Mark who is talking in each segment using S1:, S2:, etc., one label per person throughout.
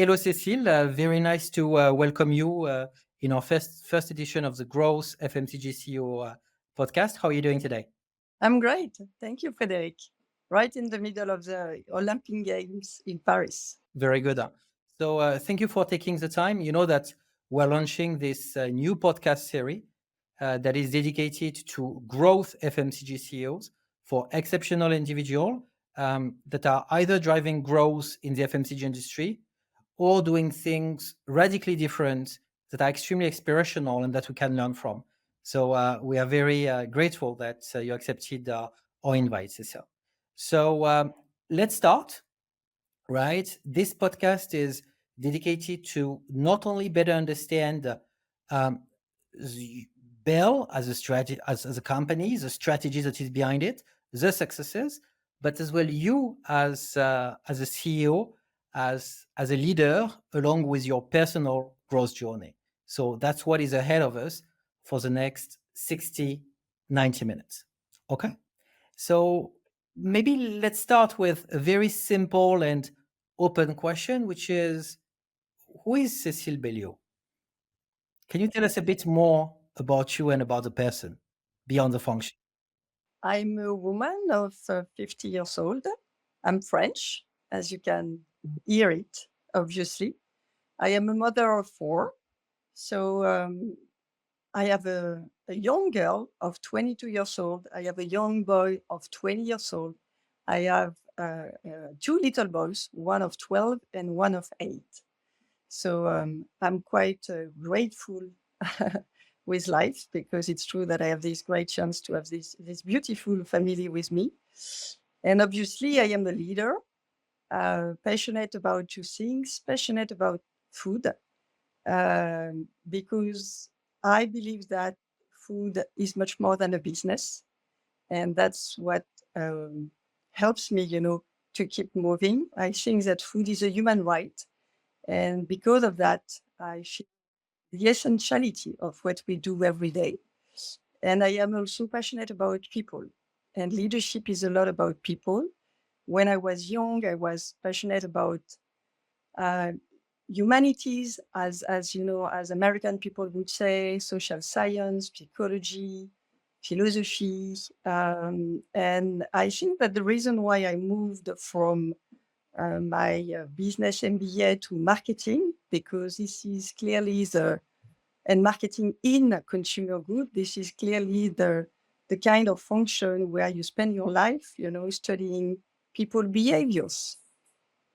S1: Hello, Cecile. Very nice to welcome you in our first edition of the Growth FMCG CEO podcast. How are you doing today?
S2: I'm great. Thank you, Frederic. Right in the middle of the Olympic Games in Paris.
S1: Very good. So thank you for taking the time. You know that we're launching this new podcast series that is dedicated to growth FMCG CEOs for exceptional individuals that are either driving growth in the FMCG industry or doing things radically different that are extremely inspirational and that we can learn from. So we are very grateful that you accepted our invite, Cecile. So let's start, right? This podcast is dedicated to not only better understand um, the Bell as a strategy, as a company, the strategy that is behind it, the successes, but as well you as a CEO, as a leader, along with your personal growth journey. So that's what is ahead of us for the next 60, 90 minutes. Okay. So maybe let's start with a very simple and open question, which is, who is Cecile Beliot? Can you tell us a bit more about you and about the person beyond the function?
S2: I'm a woman of 50 years old. I'm French, as you can hear it, obviously. I am a mother of four. So I have a young girl of 22 years old. I have a young boy of 20 years old. I have two little boys, one of 12 and one of 8. So I'm quite grateful with life because it's true that I have this great chance to have this beautiful family with me. And obviously, I am a leader, passionate about two things, passionate about food, because I believe that food is much more than a business. And that's what helps me, to keep moving. I think that food is a human right. And because of that, I feel the essentiality of what we do every day. And I am also passionate about people. And leadership is a lot about people. When I was young, I was passionate about uh, humanities, as you know, as American people would say, social science, psychology, philosophy. And I think that the reason why I moved from my business MBA to marketing, because this is clearly and marketing in consumer good, this is clearly the kind of function where you spend your life, studying people behaviors.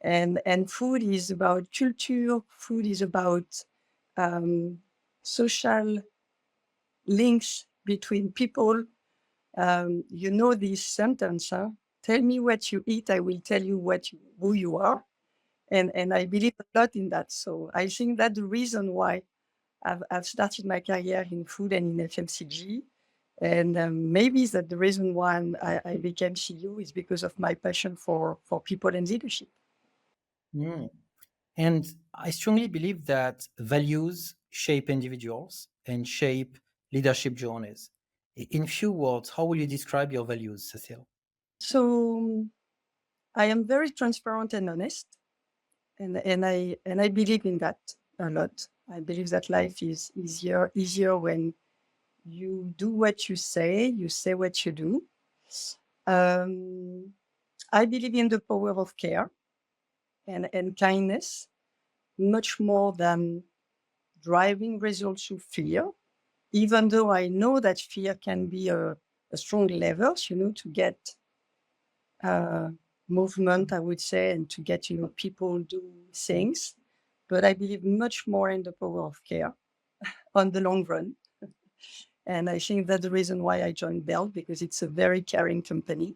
S2: And food is about culture, food is about um, social links between people. You know this sentence, huh? Tell me what you eat, I will tell you who you are. And I believe a lot in that. So I think that's the reason why I've started my career in food and in FMCG. And maybe that the reason why I became CEO is because of my passion for people and leadership.
S1: Mm. And I strongly believe that values shape individuals and shape leadership journeys. In few words, how will you describe your values, Cecile?
S2: So I am very transparent and honest, and I believe in that a lot. I believe that life is easier when you do what you say what you do. Um, I believe in the power of care and kindness, much more than driving results through fear, even though I know that fear can be a strong lever, to get uh, movement, I would say, and to get, people do things. But I believe much more in the power of care on the long run. And I think that's the reason why I joined Bell, because it's a very caring company.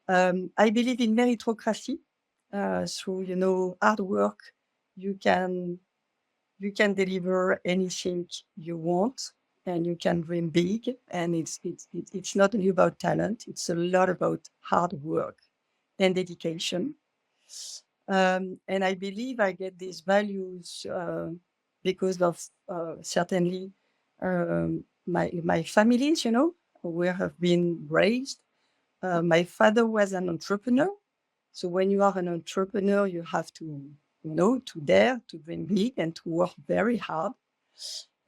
S2: I believe in meritocracy. Through, hard work, you can deliver anything you want, and you can dream big. And it's not only about talent; it's a lot about hard work and dedication. And I believe I get these values because of certainly my families, where have been raised. My father was an entrepreneur. So when you are an entrepreneur, you have to to dare, to dream big, and to work very hard.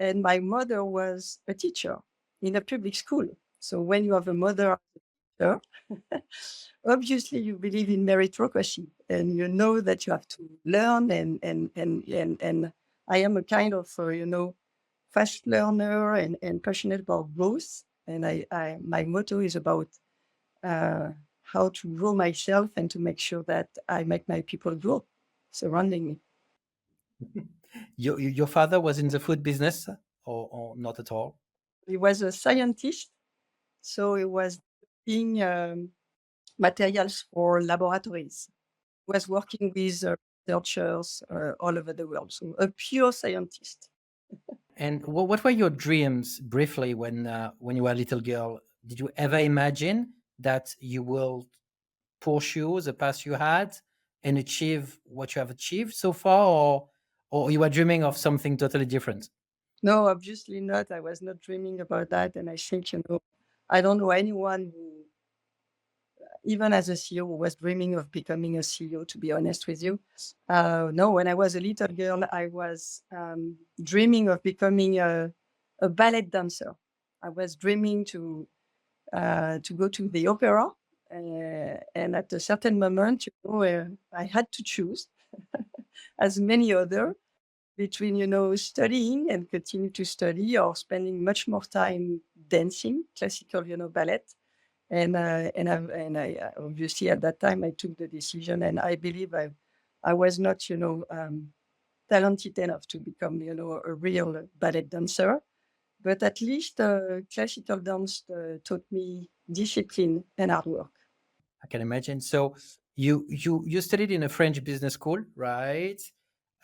S2: And my mother was a teacher in a public school. So when you have a mother, teacher, obviously you believe in meritocracy, and you know that you have to learn. And I am a kind of fast learner and passionate about growth. And my motto is about uh, how to grow myself and to make sure that I make my people grow surrounding me.
S1: Your father was in the food business, or not at all?
S2: He was a scientist, so he was doing materials for laboratories. He was working with researchers all over the world, so a pure scientist.
S1: And what were your dreams briefly when you were a little girl? Did you ever imagine that you will pursue the path you had and achieve what you have achieved so far, or you were dreaming of something totally different?
S2: No, obviously not. I was not dreaming about that. And I think, I don't know anyone who, even as a CEO, who was dreaming of becoming a CEO, to be honest with you. No, when I was a little girl, I was dreaming of becoming a ballet dancer. I was dreaming to go to the opera. And at a certain moment, I had to choose, as many other, between studying and continue to study, or spending much more time dancing classical ballet. And I obviously at that time I took the decision, and I believe I was not talented enough to become a real ballet dancer, but at least classical dance taught me discipline and hard work.
S1: I can imagine. So you studied in a French business school, right?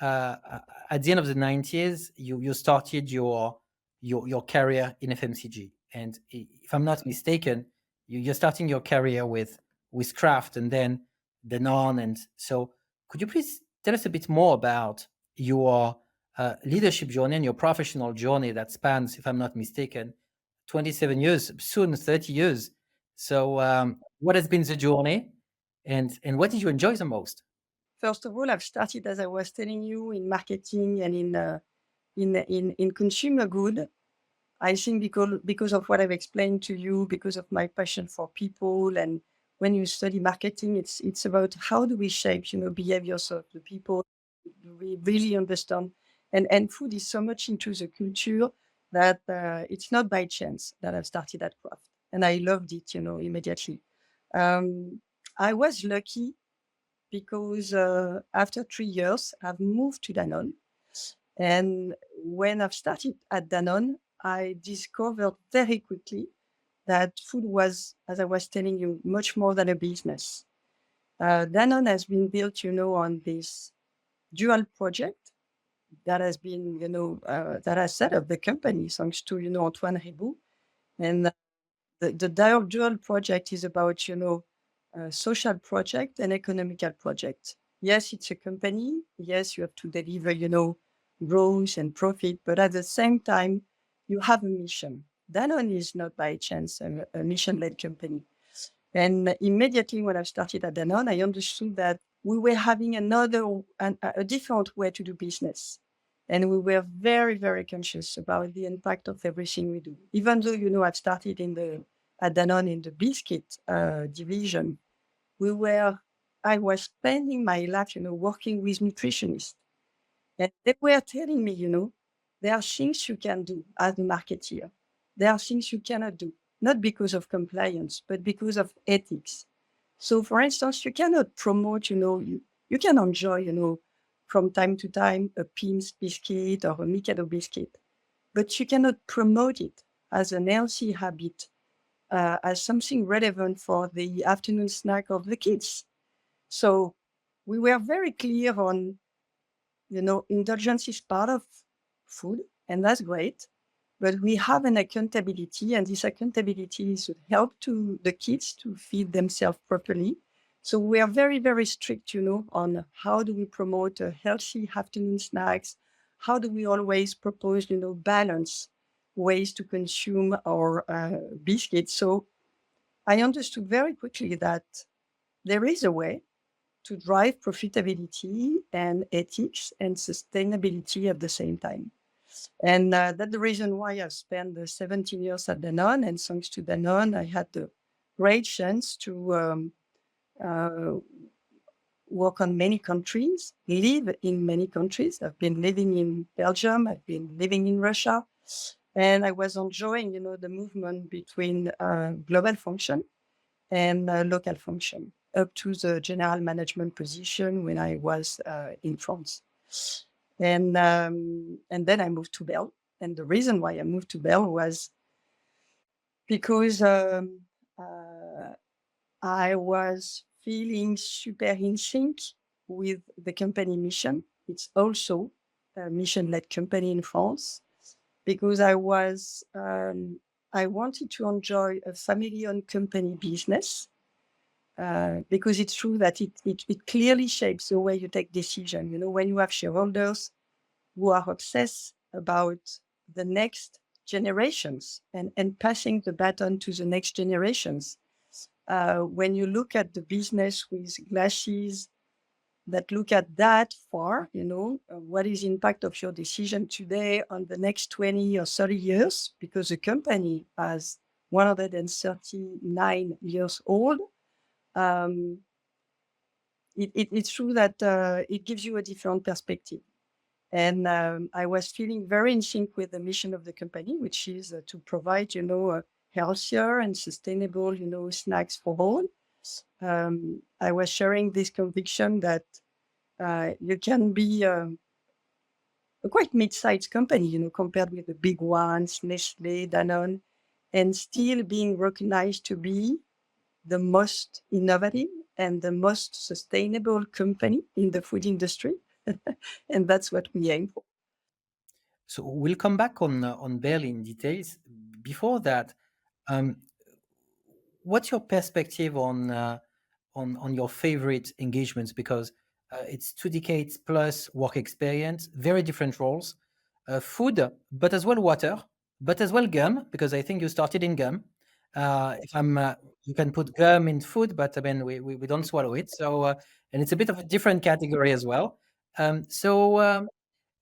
S1: At the end of the 90s, you started your career in FMCG, and if I'm not mistaken, you're starting your career with Kraft and then Danone. And so, could you please tell us a bit more about your leadership journey and your professional journey that spans, if I'm not mistaken, 27 years, soon 30 years. So, what has been the journey, and what did you enjoy the most?
S2: First of all, I've started, as I was telling you, in marketing and in consumer good. I think because of what I've explained to you, because of my passion for people. And when you study marketing, it's about how do we shape, behaviors of the people. Do we really understand? And food is so much into the culture that it's not by chance that I've started at Craft. And I loved it, immediately. Um, I was lucky because after 3 years, I've moved to Danone. And when I've started at Danone, I discovered very quickly that food was, as I was telling you, much more than a business. Danone has been built, on this dual project that has been, that has set up the company thanks to, Antoine Ribou. And the dual project is about, a social project and economical project. Yes, it's a company. Yes, you have to deliver, growth and profit, but at the same time, you have a mission. Danone is not by chance a mission-led company. And immediately when I started at Danone, I understood that we were having a different way to do business. And we were very, very conscious about the impact of everything we do. Even though, I've started at Danone in the biscuit division, I was spending my life, working with nutritionists. And they were telling me, there are things you can do as a marketeer. There are things you cannot do, not because of compliance, but because of ethics. So, for instance, you cannot promote, you can enjoy, from time to time, a Pim's biscuit or a Mikado biscuit, but you cannot promote it as an healthy habit, as something relevant for the afternoon snack of the kids. So we were very clear on, indulgence is part of food, and that's great. But we have an accountability, and this accountability should help to the kids to feed themselves properly. So we are very, very strict, on how do we promote healthy afternoon snacks? How do we always propose, balance ways to consume our biscuits? So I understood very quickly that there is a way, to drive profitability and ethics and sustainability at the same time. And that's the reason why I've spent the 17 years at Danone. And thanks to Danone, I had the great chance to work on many countries, live in many countries. I've been living in Belgium, I've been living in Russia, and I was enjoying, the movement between global function and local function up to the general management position when I was in France. And then I moved to Bell. And the reason why I moved to Bell was because I was feeling super in sync with the company mission. It's also a mission-led company in France because I wanted to enjoy a family-owned company business because it's true that it clearly shapes the way you take decision. When you have shareholders who are obsessed about the next generations and passing the baton to the next generations. When you look at the business with glasses that look at that far, what is the impact of your decision today on the next 20 or 30 years, because the company is 139 years old, it's true that it gives you a different perspective. And I was feeling very in sync with the mission of the company, which is to provide, healthier and sustainable, snacks for all. I was sharing this conviction that you can be a quite mid-sized company, compared with the big ones, Nestle, Danone, and still being recognized to be the most innovative and the most sustainable company in the food industry. And that's what we aim for.
S1: So we'll come back on Bell in details. Before that, um, what's your perspective on your favorite engagements? Because it's 2 decades plus work experience, very different roles, food, but as well water, but as well gum, because I think you started in gum. If I'm, you can put gum in food, but I mean we don't swallow it. So and it's a bit of a different category as well.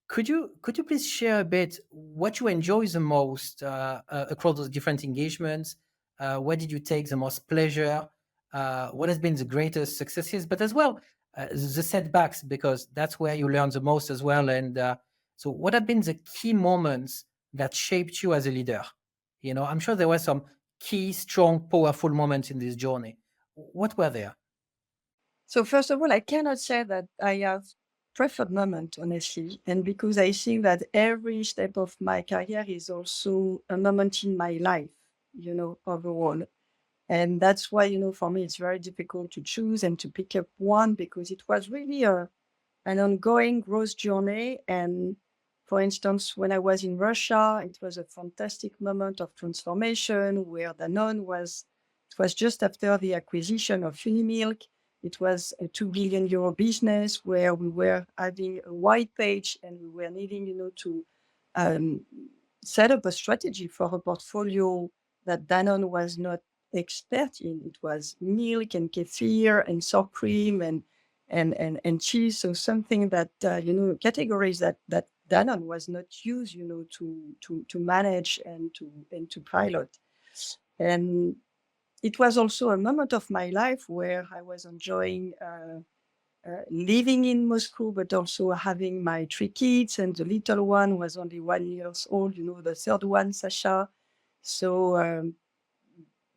S1: Could you please share a bit what you enjoy the most across those different engagements? Where did you take the most pleasure? What has been the greatest successes, but as well the setbacks, because that's where you learn the most as well. And so, what have been the key moments that shaped you as a leader? I'm sure there were some key, strong, powerful moments in this journey. What were there?
S2: So first of all, I cannot say that I have preferred moment, honestly. And because I think that every step of my career is also a moment in my life, overall. And that's why, for me, it's very difficult to choose and to pick up one because it was really an ongoing growth journey. And for instance, when I was in Russia, it was a fantastic moment of transformation where Danone it was just after the acquisition of Unimilk. It was a 2 billion euro business where we were having a white page and we were needing, to set up a strategy for a portfolio that Danone was not expert in. It was milk and kefir and sour cream and cheese. So something that, categories that Danone was not used, to manage and to pilot. And it was also a moment of my life where I was enjoying living in Moscow, but also having my 3 kids, and the little one was only 1 year old, the third one, Sasha. So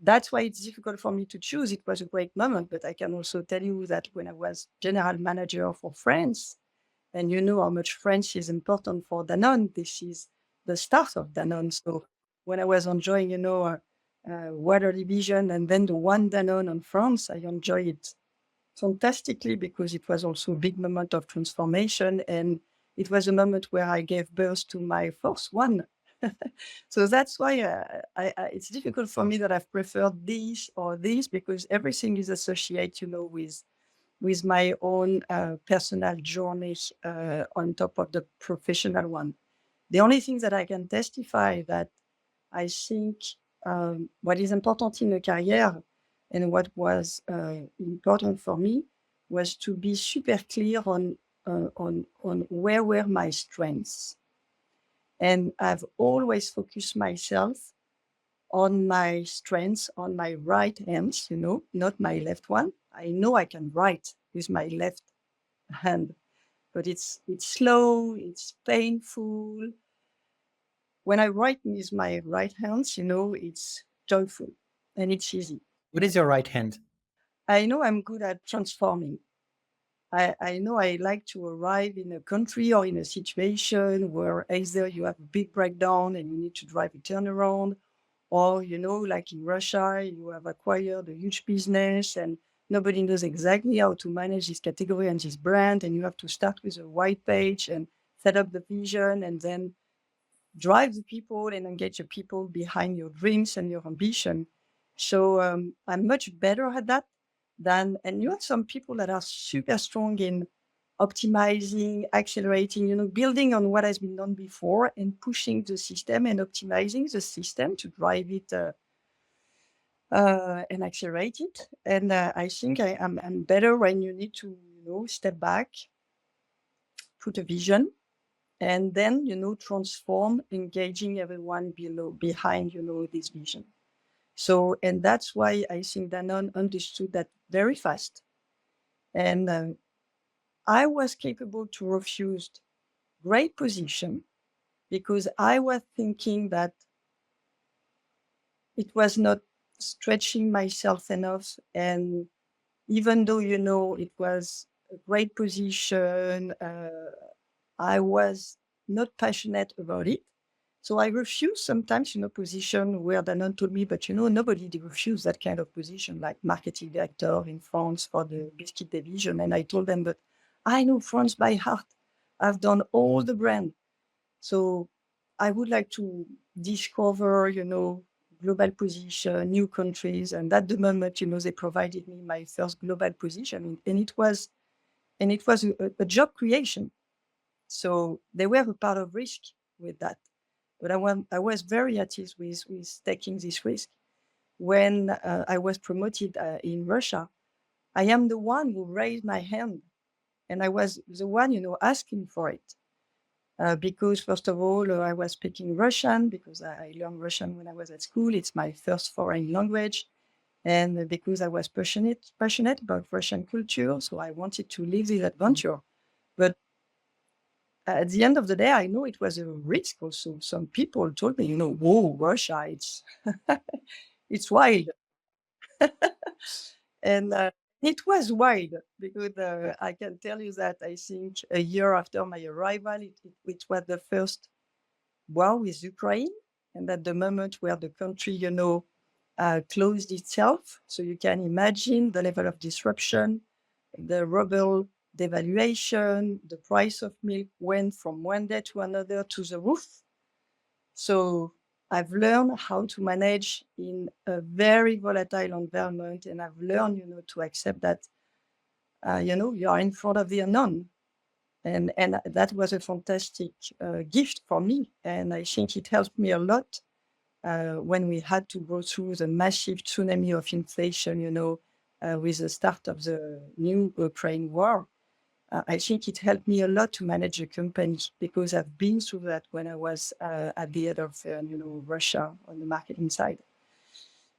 S2: that's why it's difficult for me to choose. It was a great moment, but I can also tell you that when I was general manager for France, and you know how much French is important for Danone, this is the start of Danone. So when I was enjoying, water division and then the one Danone on France, I enjoyed it fantastically because it was also a big moment of transformation. And it was a moment where I gave birth to my first one. So that's why it's difficult for me that I've preferred this or this because everything is associated, with my own personal journey on top of the professional one. The only thing that I can testify that I think what is important in a career and what was important for me was to be super clear on where were my strengths. And I've always focused myself on my strengths, on my right hand, not my left one. I know I can write with my left hand, but it's slow, it's painful. When I write with my right hand, it's joyful and it's easy.
S1: What is your right hand?
S2: I know I'm good at transforming. I know I like to arrive in a country or in a situation where either you have a big breakdown and you need to drive a turnaround, or, like in Russia, you have acquired a huge business and nobody knows exactly how to manage this category and this brand. And you have to start with a white page and set up the vision and then drive the people and engage the people behind your dreams and your ambition. So I'm much better at that and you have some people that are super strong in optimizing, accelerating, building on what has been done before and pushing the system and optimizing the system to drive it and accelerate it. And I think I'm better when you need to, step back, put a vision, and then, transform, engaging everyone behind, this vision. So, and that's why I think Danone understood that very fast. And I was capable to refuse great position because I was thinking that it was not stretching myself enough. And even though, it was a great position, I was not passionate about it. So I refused sometimes, position where Danone told me, but nobody did refuse that kind of position, like marketing director in France for the biscuit division. And I told them, but I know France by heart. I've done all the brand. So I would like to discover, global position, new countries. And at the moment, they provided me my first global position. And it was a job creation. So they were a part of risk with that. But I was very at ease with taking this risk. When I was promoted in Russia, I am the one who raised my hand. And I was the one, asking for it. Because first of all, I was speaking Russian because I learned Russian when I was at school. It's my first foreign language. And because I was passionate about Russian culture, so I wanted to live this adventure. But at the end of the day, I know it was a risk also. Some people told me, whoa, Russia, it's wild. And it was wild because I can tell you that I think a year after my arrival, it was the first war with Ukraine. And at the moment where the country, closed itself. So you can imagine the level of disruption, the ruble devaluation, the price of milk went from one day to another to the roof. So I've learned how to manage in a very volatile environment, and I've learned, to accept that, you are in front of the unknown. And that was a fantastic gift for me. And I think it helped me a lot when we had to go through the massive tsunami of inflation, with the start of the new Ukraine war. I think it helped me a lot to manage a company because I've been through that when I was at the head of, Russia on the marketing side.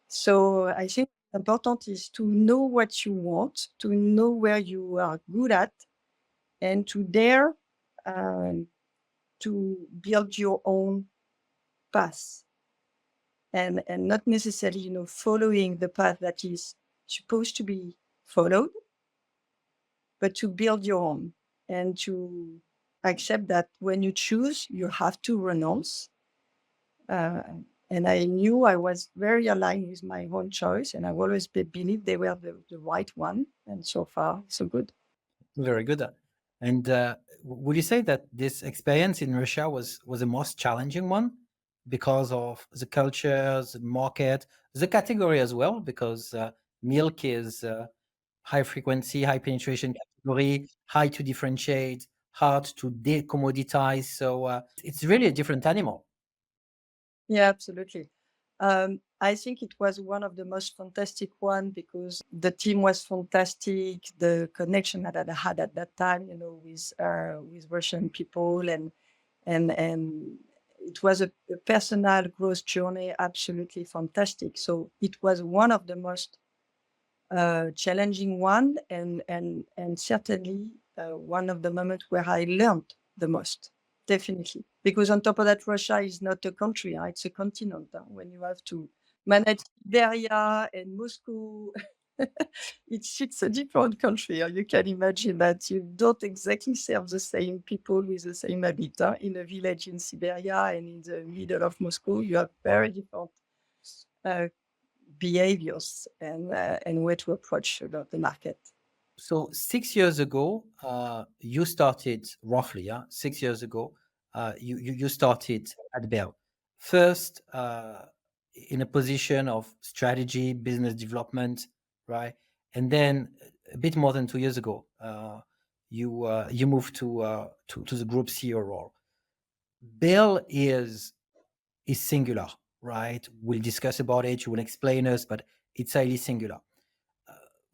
S2: So I think important is to know what you want, to know where you are good at, and to dare to build your own path and not necessarily, following the path that is supposed to be followed, but to build your own and to accept that when you choose, you have to renounce. Uh, and I knew I was very aligned with my own choice, and I always believed they were the right one. And so far, so good.
S1: Very good. And would you say that this experience in Russia was the most challenging one because of the culture, the market, the category as well? Because milk is high frequency, high penetration category, high to differentiate, hard to decommoditize. So it's really a different animal.
S2: Yeah, absolutely. I think it was one of the most fantastic one because the team was fantastic. The connection that I had at that time, with Russian people, and it was a personal growth journey, absolutely fantastic. So it was one of the most challenging one, and certainly one of the moments where I learned the most, definitely. Because on top of that, Russia is not a country; it's a continent. When you have to manage Siberia and Moscow, it's a different country. You can imagine that you don't exactly serve the same people with the same habit. In a village in Siberia and in the middle of Moscow, you have very different uh, behaviors and way to approach the market.
S1: So 6 years ago, you started roughly, 6 years ago, you started at Bell. First, in a position of strategy, business development, right? And then a bit more than 2 years ago, you moved to the group CEO role. Bell is singular, right? We'll discuss about it. You will explain us, but it's highly singular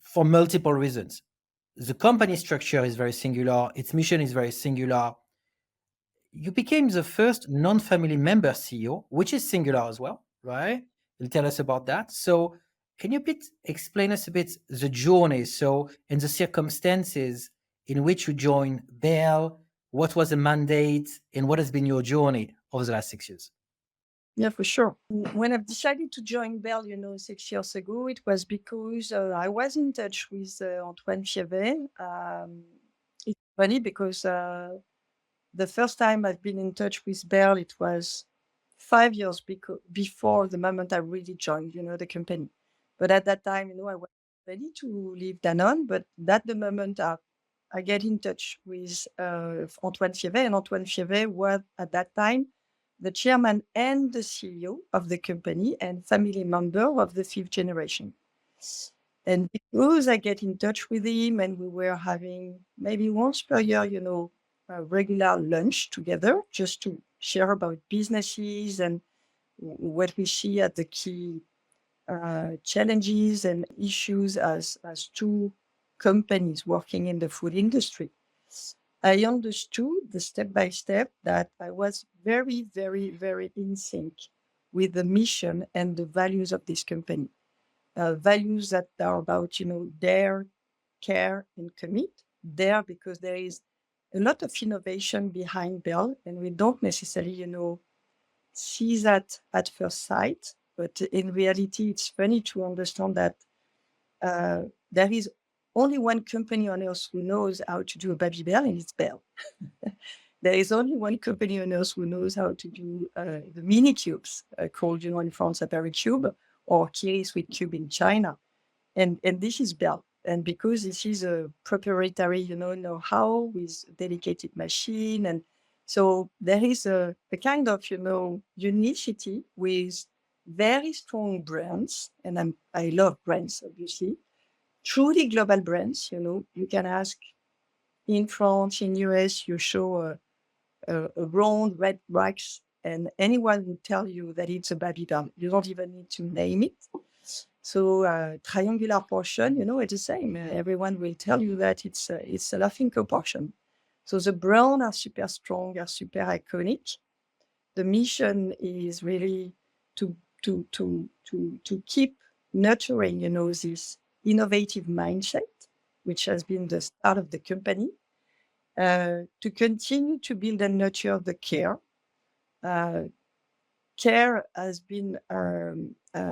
S1: for multiple reasons. The company structure is very singular. Its mission is very singular. You became the first non-family member CEO, which is singular as well, right? You'll tell us about that. So, can you explain us a bit the journey, so and the circumstances in which you joined Bell? What was the mandate, and what has been your journey over the last 6 years?
S2: Yeah, for sure. When I've decided to join Bell, 6 years ago, it was because I was in touch with Antoine Fievet. It's funny because the first time I've been in touch with Bell, it was 5 years before the moment I really joined, the company. But at that time, I was ready to leave Danone. But at the moment I get in touch with Antoine Fievet, and Antoine Fievet was at that time the chairman and the CEO of the company and family member of the fifth generation. And because I get in touch with him and we were having maybe once per year, a regular lunch together just to share about businesses and what we see at the key challenges and issues as two companies working in the food industry. I understood the step by step that I was very, very, very in sync with the mission and the values of this company. Values that are about, dare, care, and commit. Dare because there is a lot of innovation behind Bell, and we don't necessarily, see that at first sight. But in reality, it's funny to understand that there is only one company on earth who knows how to do a Babybel, and it's Bell. There is only one company on earth who knows how to do the mini cubes, called, in France, a Berry Cube, or Kiri Sweet Cube in China. And this is Bell. And because this is a proprietary, know-how with dedicated machine. And so there is a kind of, unicity with very strong brands. And I love brands, obviously. Truly global brands, you can ask in France, in US, you show a round red box, and anyone will tell you that it's a Babybel. You don't even need to name it. So triangular portion, it's the same. Everyone will tell you that it's a laughing co portion. So the brands are super strong, are super iconic. The mission is really to keep nurturing, this innovative mindset, which has been the start of the company, to continue to build and nurture the care. Care has been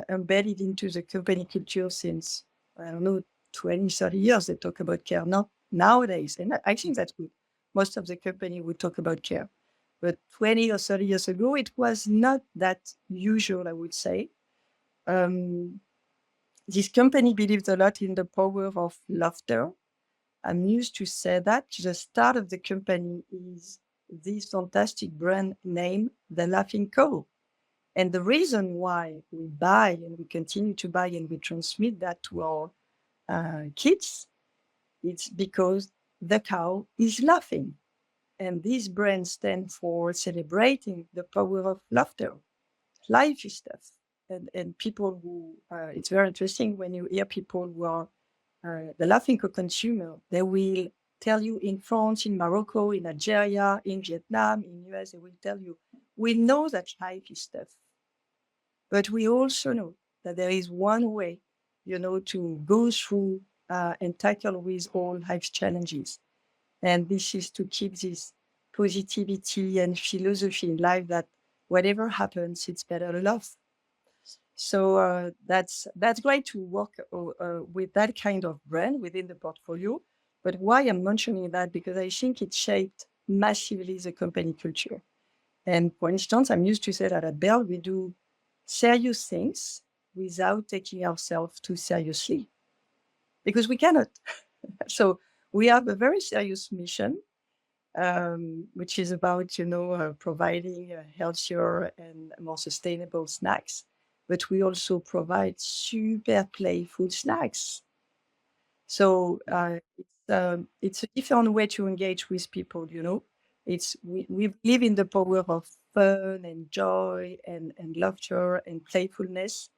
S2: embedded into the company culture since, I don't know, 20, 30 years. They talk about care, not nowadays. And I think that's good. Most of the company would talk about care. But 20 or 30 years ago, it was not that usual, I would say. This company believes a lot in the power of laughter. I'm used to say that the start of the company is this fantastic brand name, The Laughing Co. And the reason why we buy and we continue to buy and we transmit that to our kids, it's because the cow is laughing. And this brand stands for celebrating the power of laughter, lively stuff. and people who, it's very interesting when you hear people who are the laughing consumer, they will tell you in France, in Morocco, in Algeria, in Vietnam, in US, they will tell you, we know that life is tough, but we also know that there is one way, to go through and tackle with all life's challenges. And this is to keep this positivity and philosophy in life that whatever happens, it's better to love. So that's great to work with that kind of brand within the portfolio. But why I'm mentioning that, because I think it shaped massively the company culture. And for instance, I'm used to say that at Bell, we do serious things without taking ourselves too seriously, because we cannot. So we have a very serious mission, which is about, providing healthier and more sustainable snacks. But we also provide super playful snacks. So it's a different way to engage with people, It's we live in the power of fun and joy and laughter and playfulness.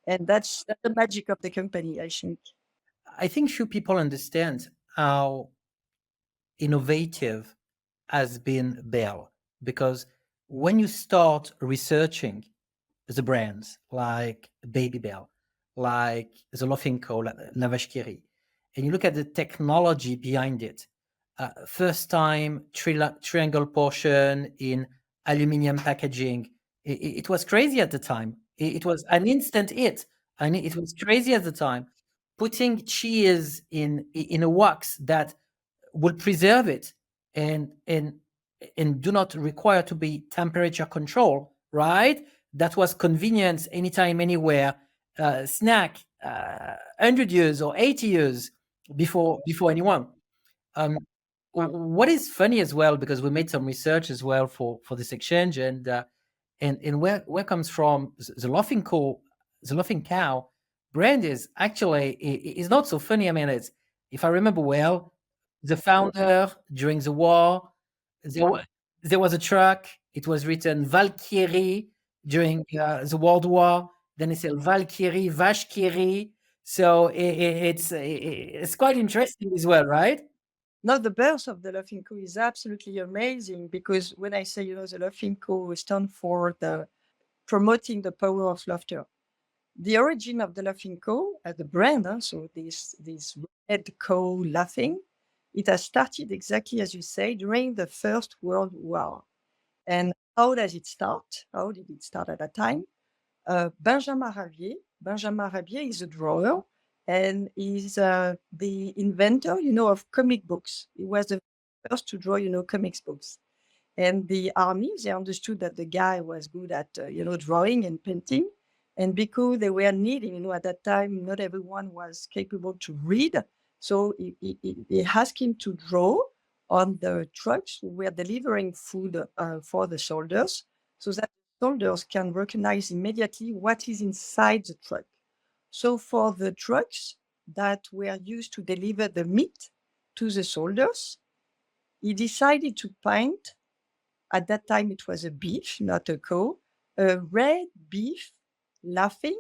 S2: And that's the magic of the company, I think.
S1: I think few people understand how innovative has been Bell, because when you start researching the brands like Babybel, like the Laughing Co, like Navashkiri, and you look at the technology behind it, first time triangle portion in aluminum packaging, it was crazy at the time. It was an instant hit, and it was crazy at the time. Putting cheese in a wax that will preserve it and do not require to be temperature control, right? That was convenience anytime, anywhere. Snack 100 years or 80 years before anyone. Um, what is funny as well, because we made some research as well for this exchange, and where comes from the Laughing Co, the Laughing Cow brand is actually is not so funny. I mean, it's, if I remember well, the founder during the war, there was a truck. It was written Valkyrie during the World War. Then it said Valkyrie, Vashkiri. So it's quite interesting as well, right?
S2: No, the birth of the Laughing Co is absolutely amazing, because when I say, the Laughing Co stand for the promoting the power of laughter. The origin of the Laughing Co as a brand, so this red co laughing, it has started exactly as you say during the First World War. And how does it start? How did it start at that time? Benjamin Rabier. Benjamin Rabier is a drawer and is the inventor, of comic books. He was the first to draw, comics books. And the army, they understood that the guy was good at, drawing and painting. And because they were needing, at that time, not everyone was capable to read. So he asked him to draw on the trucks who were delivering food for the soldiers, so that soldiers can recognize immediately what is inside the truck. So for the trucks that were used to deliver the meat to the soldiers, he decided to paint, at that time it was a beef, not a cow, a red beef laughing.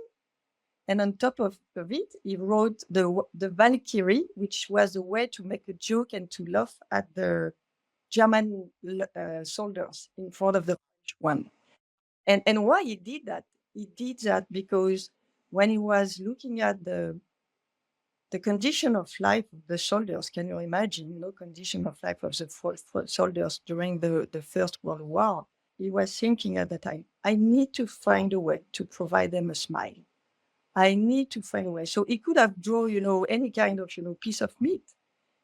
S2: And on top of it, he wrote the Valkyrie, which was a way to make a joke and to laugh at the German soldiers in front of the French one. And why he did that? He did that because when he was looking at the condition of life of the soldiers, can you imagine, condition of life of the soldiers during the First World War? He was thinking at the time, I need to find a way to provide them a smile. I need to find a way. So he could have drawn, any kind of, piece of meat.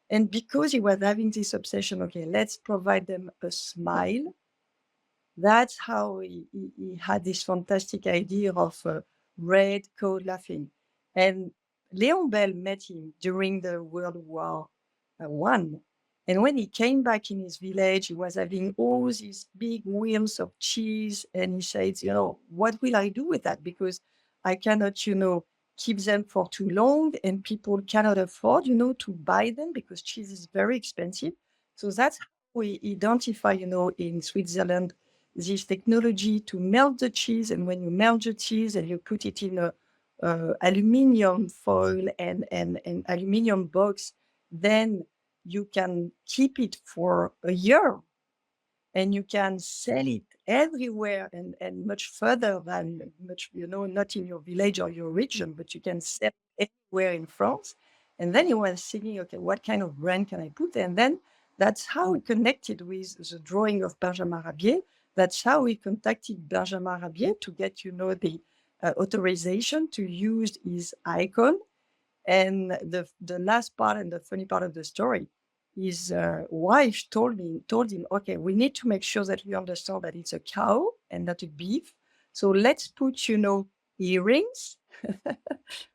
S2: And because he was having this obsession, okay, let's provide them a smile. That's how he had this fantastic idea of red code laughing. And Leon Bell met him during the World War One. And when he came back in his village, he was having all these big wheels of cheese. And he said, what will I do with that? Because I cannot, keep them for too long. And people cannot afford, to buy them because cheese is very expensive. So that's how we identify, in Switzerland, this technology to melt the cheese. And when you melt the cheese and you put it in a aluminium foil and aluminium box, then you can keep it for a year and you can sell it everywhere and much further than much, not in your village or your region, but you can sell anywhere in France. And then you were thinking, okay, what kind of brand can I put? And then that's how we connected with the drawing of Benjamin Rabier. That's how we contacted Benjamin Rabier to get, the authorization to use his icon. And the last part and the funny part of the story, his wife told him, okay, we need to make sure that we understand that it's a cow and not a beef. So let's put, earrings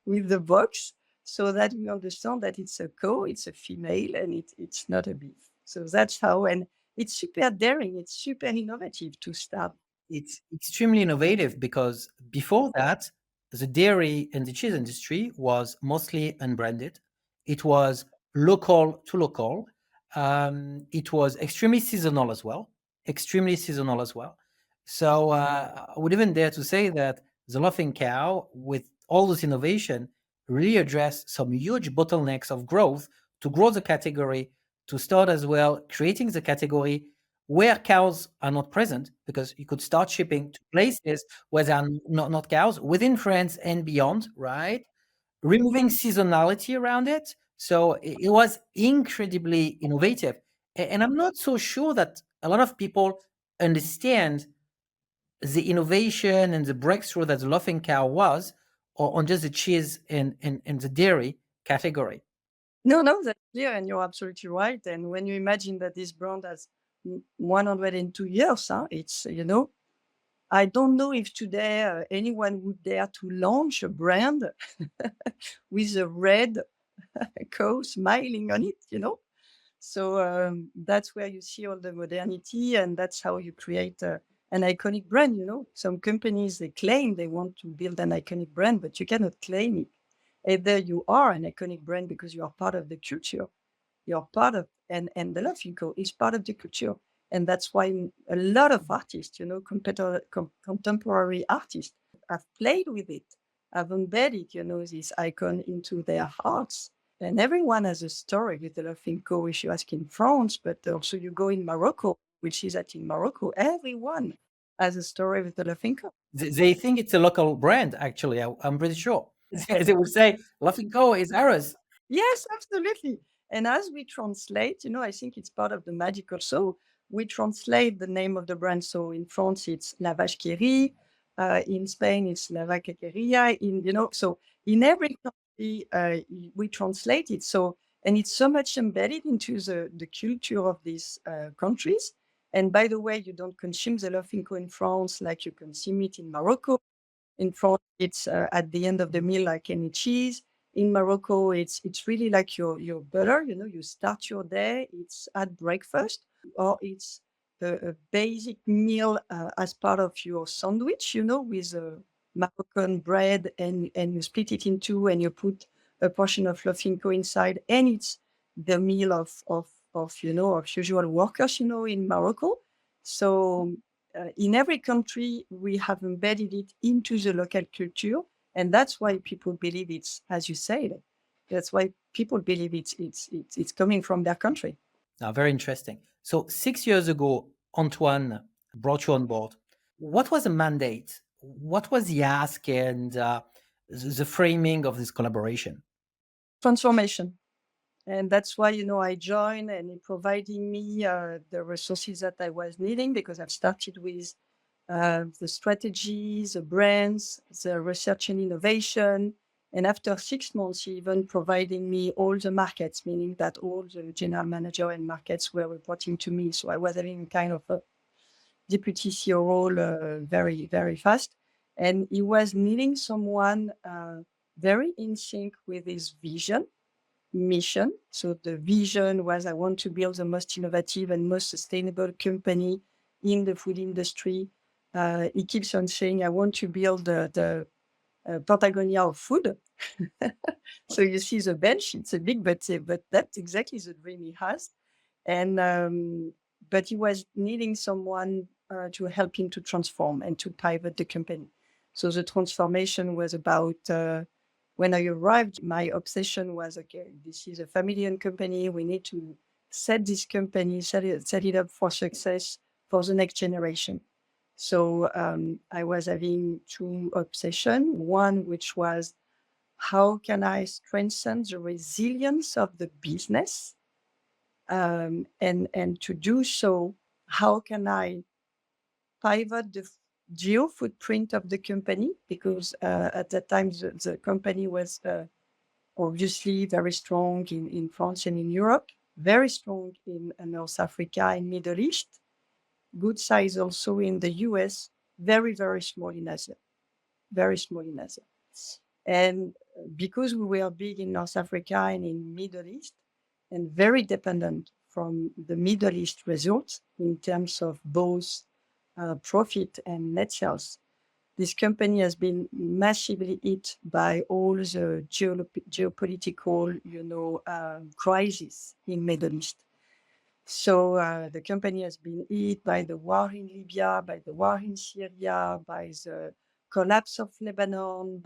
S2: with the box so that we understand that it's a cow, it's a female, and it's not a beef. So that's how, and it's super daring, it's super innovative to start.
S1: It's extremely innovative because before that, the dairy and the cheese industry was mostly unbranded. It was local to local. It was extremely seasonal as well. Extremely seasonal as well. So I would even dare to say that the Laughing Cow, with all this innovation, really addressed some huge bottlenecks of growth to grow the category, to start as well creating the category where cows are not present, because you could start shipping to places where there are not cows within France and beyond, right? Removing seasonality around it. So it was incredibly innovative. And I'm not so sure that a lot of people understand the innovation and the breakthrough that the Laughing Cow was on just the cheese and the dairy category.
S2: No, that's clear, and you're absolutely right. And when you imagine that this brand has 102 years, it's, I don't know if today anyone would dare to launch a brand with a red cow smiling on it. So that's where you see all the modernity, and that's how you create an iconic brand. Some companies, they claim they want to build an iconic brand, but you cannot claim it. Either you are an iconic brand because you are part of the culture, you're part of, and the Laughing Co is part of the culture. And that's why a lot of artists, contemporary artists, have played with it, have embedded, this icon into their hearts. And everyone has a story with the Laughing Co, if you ask in France, but also you go in Morocco, which is that in Morocco, everyone has a story with the Laughing Co.
S1: They think it's a local brand, actually. I'm pretty sure. They would say, Laughing Co is ours.
S2: Yes, absolutely. And as we translate, I think it's part of the magic also. We translate the name of the brand. So in France, it's La Vache qui rit. In Spain, it's La Vaca que ría. So in every country, we translate it. So, and it's so much embedded into the culture of these countries. And by the way, you don't consume the Laughing Co in France like you consume it in Morocco. In France, it's at the end of the meal like any cheese. In Morocco, it's really like your butter. You start your day. It's at breakfast, or it's a basic meal as part of your sandwich. With Moroccan bread, and you split it in two, and you put a portion of flamenco inside, and it's the meal of usual workers. In Morocco. So in every country, we have embedded it into the local culture. And that's why people believe it's, as you said, that's why people believe it's coming from their country.
S1: Now, very interesting. So 6 years ago, Antoine brought you on board. What was the mandate? What was the ask and the framing of this collaboration?
S2: Transformation. And that's why, I joined, and it providing me the resources that I was needing, because I've started with the strategies, the brands, the research and innovation. And after 6 months, even providing me all the markets, meaning that all the general manager and markets were reporting to me. So I was having kind of a deputy CEO role very, very fast. And he was needing someone very in sync with his vision, mission. So the vision was, I want to build the most innovative and most sustainable company in the food industry. He keeps on saying, I want to build the Patagonia of food. So you see the bench, it's a big, but that's exactly the dream he has. And but he was needing someone to help him to transform and to pivot the company. So the transformation was about, when I arrived, my obsession was, okay, this is a family-owned company. We need to set this company, set it up for success for the next generation. So I was having two obsessions. One, which was, how can I strengthen the resilience of the business? And to do so, how can I pivot the geo footprint of the company? Because at that time, the company was obviously very strong in France and in Europe, very strong in North Africa and Middle East, good size also in the US, very, very small in Asia, very small in Asia. And because we were big in North Africa and in Middle East, and very dependent from the Middle East results in terms of both profit and net sales, this company has been massively hit by all the geopolitical, crisis in Middle East. So the company has been hit by the war in Libya, by the war in Syria, by the collapse of Lebanon,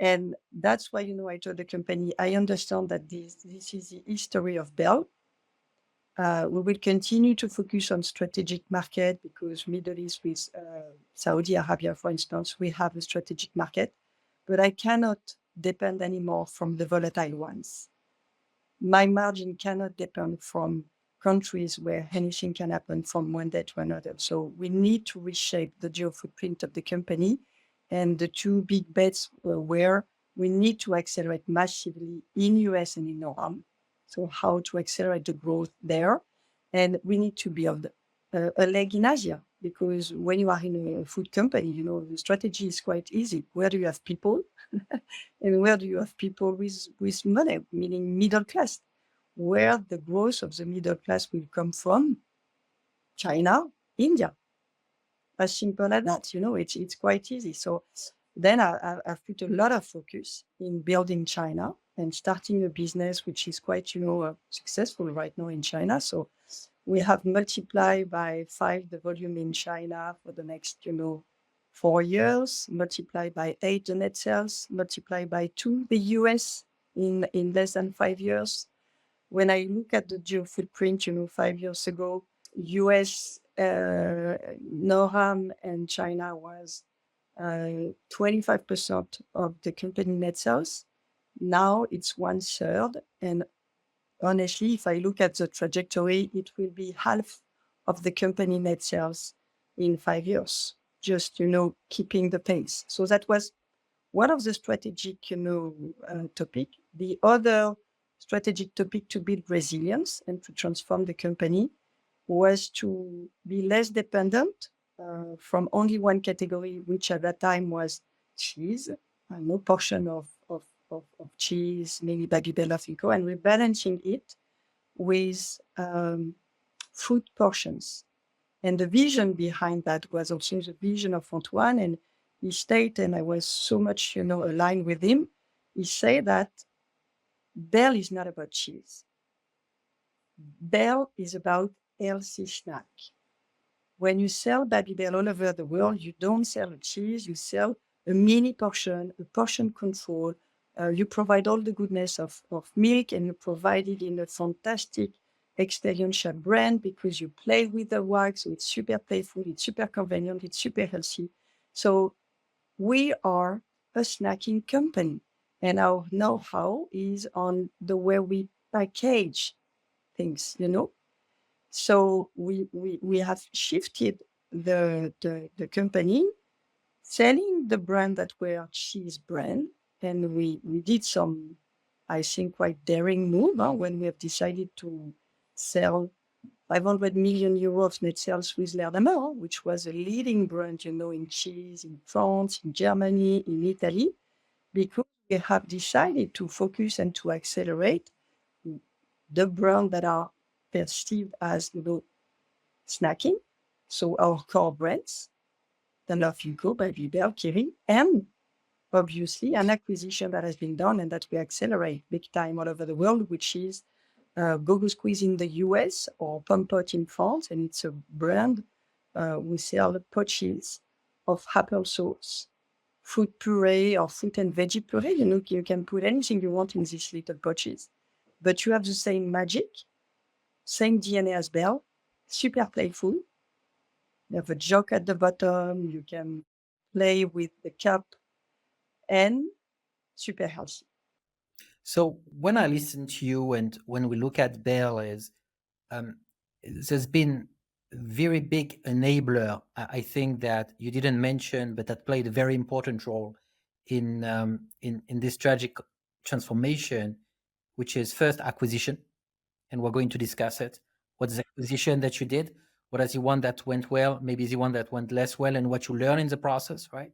S2: and that's why, I told the company, I understand that this is the history of Bell. We will continue to focus on strategic market because Middle East with Saudi Arabia, for instance, we have a strategic market, but I cannot depend anymore from the volatile ones. My margin cannot depend from countries where anything can happen from one day to another. So we need to reshape the geo footprint of the company. And the two big bets were we need to accelerate massively in US and in Europe. So how to accelerate the growth there. And we need to build a leg in Asia, because when you are in a food company, the strategy is quite easy. Where do you have people? And where do you have people with money, meaning middle class? Where the growth of the middle class will come from? China, India. As simple as that, it's quite easy. So then I've put a lot of focus in building China and starting a business which is quite, successful right now in China. So we have multiplied by 5 the volume in China for the next, 4 years, multiplied by 8 the net sales, multiplied by 2 the US in less than 5 years. When I look at the geo footprint, 5 years ago, US, NORAM and China was 25% of the company net sales. Now it's 1/3. And honestly, if I look at the trajectory, it will be half of the company net sales in 5 years, just, keeping the pace. So that was one of the strategic, topic. The other strategic topic to build resilience and to transform the company was to be less dependent from only one category, which at that time was cheese, no portion of cheese, maybe Babybel of Inco, and rebalancing it with food portions. And the vision behind that was also the vision of Antoine, and he stated, and I was so much, aligned with him, he said that Bell is not about cheese. Bell is about healthy snack. When you sell Babybel all over the world, you don't sell a cheese, you sell a mini portion, a portion control. You provide all the goodness of milk, and you provide it in a fantastic experiential brand because you play with the wax, so it's super playful, it's super convenient, it's super healthy. So we are a snacking company, and our know-how is on the way we package things, So we have shifted the company, selling the brand that were cheese brand, and we did some, I think, quite daring move when we have decided to sell 500 million euros of net sales with L'Erdameur, which was a leading brand, in cheese in France, in Germany, in Italy, because we have decided to focus and to accelerate the brands that are perceived as, snacking. So our core brands, the Love Inco, Babybel, Kiri, and obviously an acquisition that has been done and that we accelerate big time all over the world, which is Go Go Squeeze in the US or Pompot in France. And it's a brand we sell pouches of applesauce, fruit puree, or fruit and veggie puree. You can put anything you want in these little pouches. But you have the same magic, same DNA as Bell, super playful. You have a joke at the bottom. You can play with the cup and super healthy.
S1: So when I listen to you and when we look at Bell, um, there's been a very big enabler. I think that you didn't mention, but that played a very important role in this tragic transformation, which is first acquisition, and we're going to discuss it. What's the acquisition that you did? What is the one that went well? Maybe the one that went less well, and what you learn in the process, right?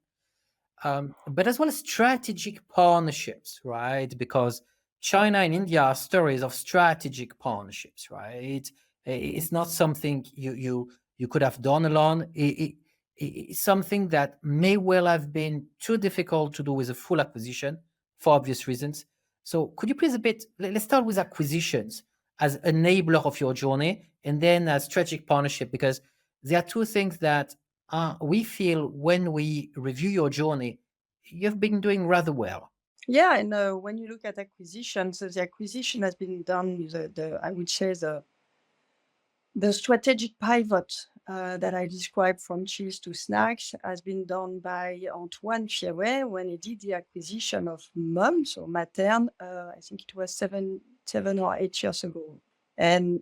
S1: But as well as strategic partnerships, right? Because China and India are stories of strategic partnerships, right? It's not something you could have done alone. It's something that may well have been too difficult to do with a full acquisition for obvious reasons. So, could you please a bit? Let's start with acquisitions as enabler of your journey, and then as strategic partnership, because there are two things that we feel when we review your journey, you've been doing rather well.
S2: Yeah, and when you look at acquisition, so the acquisition has been done with I would say the strategic pivot that I described from cheese to snacks has been done by Antoine Fiouet when he did the acquisition of Mum, so Materne. I think it was 7 or 8 years ago, and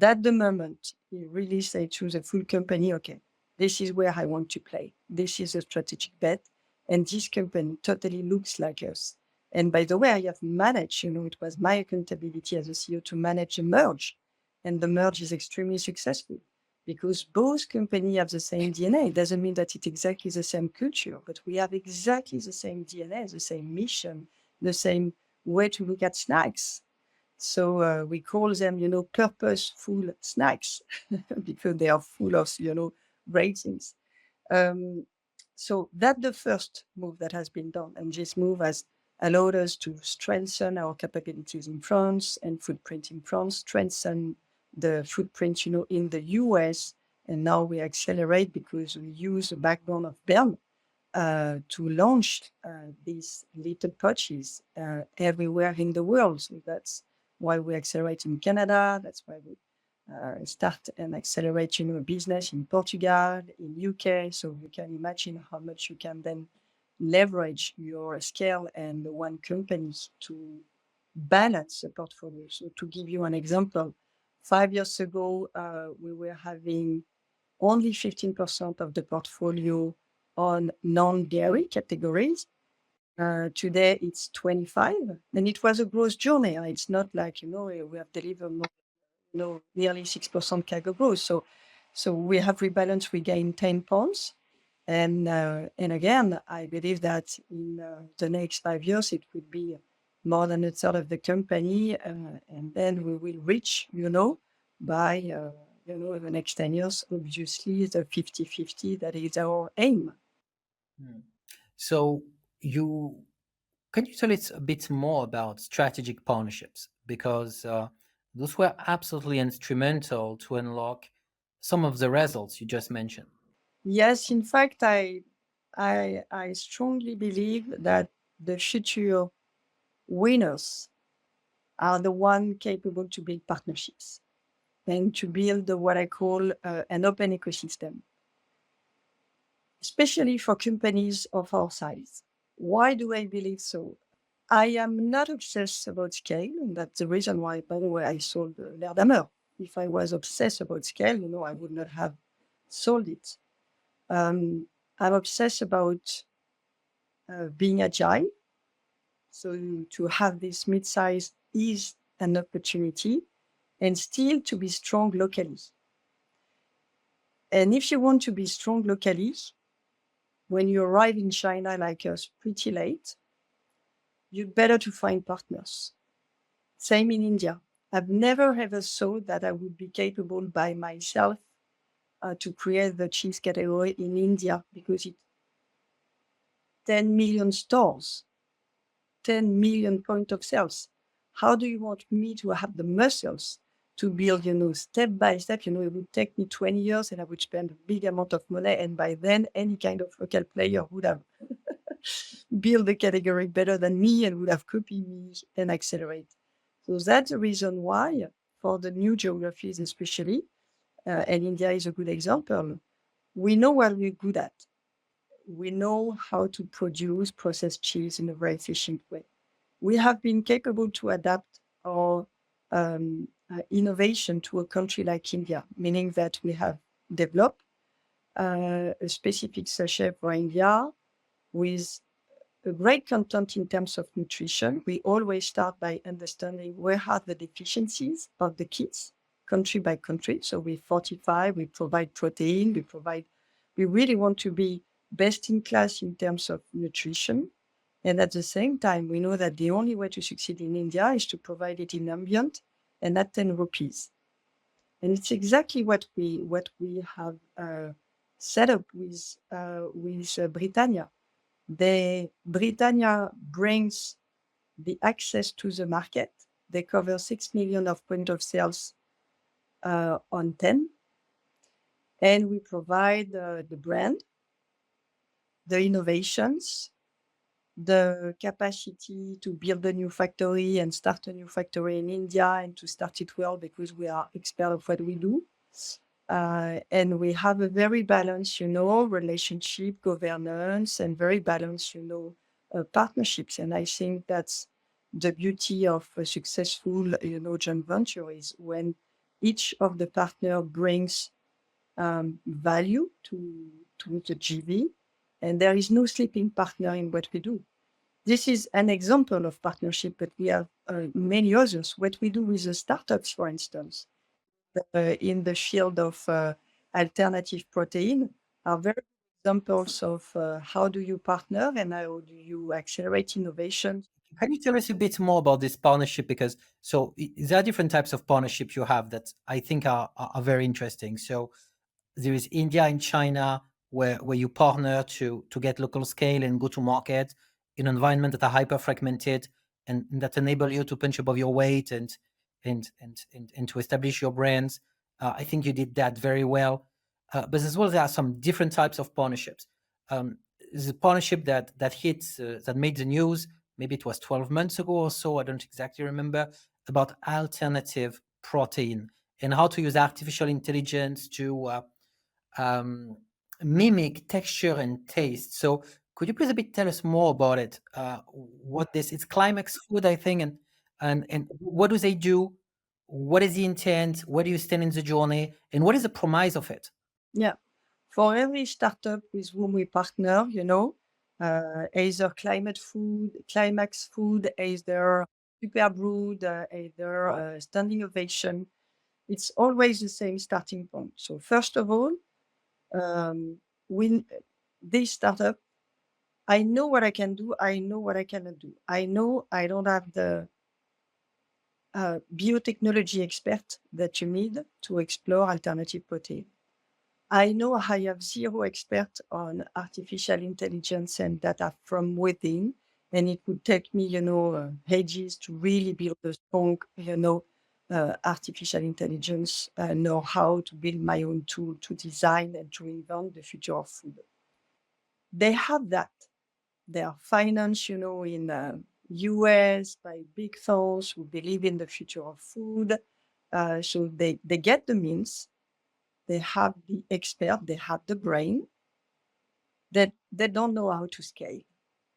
S2: at the moment he really said to the full company, "Okay, this is where I want to play. This is a strategic bet, and this company totally looks like us." And by the way, I have managed. It was my accountability as a CEO to manage a merge, and the merge is extremely successful because both companies have the same DNA. It doesn't mean that it's exactly the same culture, but we have exactly the same DNA, the same mission, the same way to look at snacks. So we call them, purposeful snacks because they are full of, ratings. Um, so that's the first move that has been done. And this move has allowed us to strengthen our capabilities in France and footprint in France, strengthen the footprint, in the US. And now we accelerate because we use the backbone of Bern to launch these little pouches everywhere in the world. So that's why we accelerate in Canada. That's why we start and accelerate, a business in Portugal, in UK. So you can imagine how much you can then leverage your scale and the one company to balance the portfolio. So to give you an example, 5 years ago, we were having only 15% of the portfolio on non-dairy categories. Today it's 25, and it was a growth journey. It's not like, we have delivered nearly 6% CAGR growth. So we have rebalanced, we gained 10 points. And again, I believe that in the next 5 years, it will be more than a third of the company. And then we will reach, by, the next 10 years, obviously the 50-50, that is our aim.
S1: So you can you tell us a bit more about strategic partnerships, because those were absolutely instrumental to unlock some of the results you just mentioned.
S2: Yes, in fact, I strongly believe that the future winners are the one capable to build partnerships and to build what I call an open ecosystem, especially for companies of our size. Why do I believe so? I am not obsessed about scale, and that's the reason why, by the way, I sold L'Air d'Amour. If I was obsessed about scale, I would not have sold it. I'm obsessed about being agile. So to have this mid-size is an opportunity, and still to be strong locally. And if you want to be strong locally, when you arrive in China like us pretty late, you're better to find partners. Same in India. I've never ever thought that I would be capable by myself to create the cheese category in India, because it's 10 million stores, 10 million point of sales. How do you want me to have the muscles to build, step by step. It would take me 20 years and I would spend a big amount of money. And by then, any kind of local player would have built the category better than me and would have copied me and accelerate. So that's the reason why, for the new geographies especially, and India is a good example, we know what we're good at. We know how to produce processed cheese in a very efficient way. We have been capable to adapt our innovation to a country like India, meaning that we have developed a specific sachet for India with a great content in terms of nutrition. We always start by understanding where are the deficiencies of the kids, country by country. So we fortify, we provide protein, we really want to be best in class in terms of nutrition. And at the same time, we know that the only way to succeed in India is to provide it in ambient and at 10 rupees. And it's exactly what we have set up with Britannia. Britannia brings the access to the market. They cover 6 million of point of sales on 10. And we provide the brand, the innovations, the capacity to build a new factory and start a new factory in India and to start it well because we are expert of what we do. And we have a very balanced, relationship, governance, and very balanced, partnerships. And I think that's the beauty of a successful, joint venture is when each of the partner brings value to the GV, and there is no sleeping partner in what we do. This is an example of partnership, but we have many others. What we do with the startups, for instance, in the field of alternative protein are very good examples of how do you partner and how do you accelerate innovation.
S1: Can you tell us a bit more about this partnership? Because there are different types of partnerships you have that I think are very interesting. So there is India and China where you partner to get local scale and go to market in an environment that are hyper fragmented and that enable you to punch above your weight and to establish your brands. I think you did that very well. But as well, there are some different types of partnerships. There's a partnership that hits that made the news. Maybe it was 12 months ago or so. I don't exactly remember, about alternative protein and how to use artificial intelligence to mimic texture and taste. So could you please a bit tell us more about it? What this it's Climax Food, I think, and what do they do? What is the intent? Where do you stand in the journey? And what is the promise of it?
S2: Yeah. For every startup with whom we partner, either Climax Food, either Super Brood, either Standing Ovation, it's always the same starting point. So first of all, when this startup, I know what I can do. I know what I cannot do. I know I don't have the biotechnology expert that you need to explore alternative protein. I know I have zero expert on artificial intelligence and data from within, and it would take me, ages to really build a strong, artificial intelligence know-how to build my own tool to design and to invent the future of food. They have that. They are financed, in US by big firms who believe in the future of food. So they get the means. They have the expert, they have the brain, that they don't know how to scale.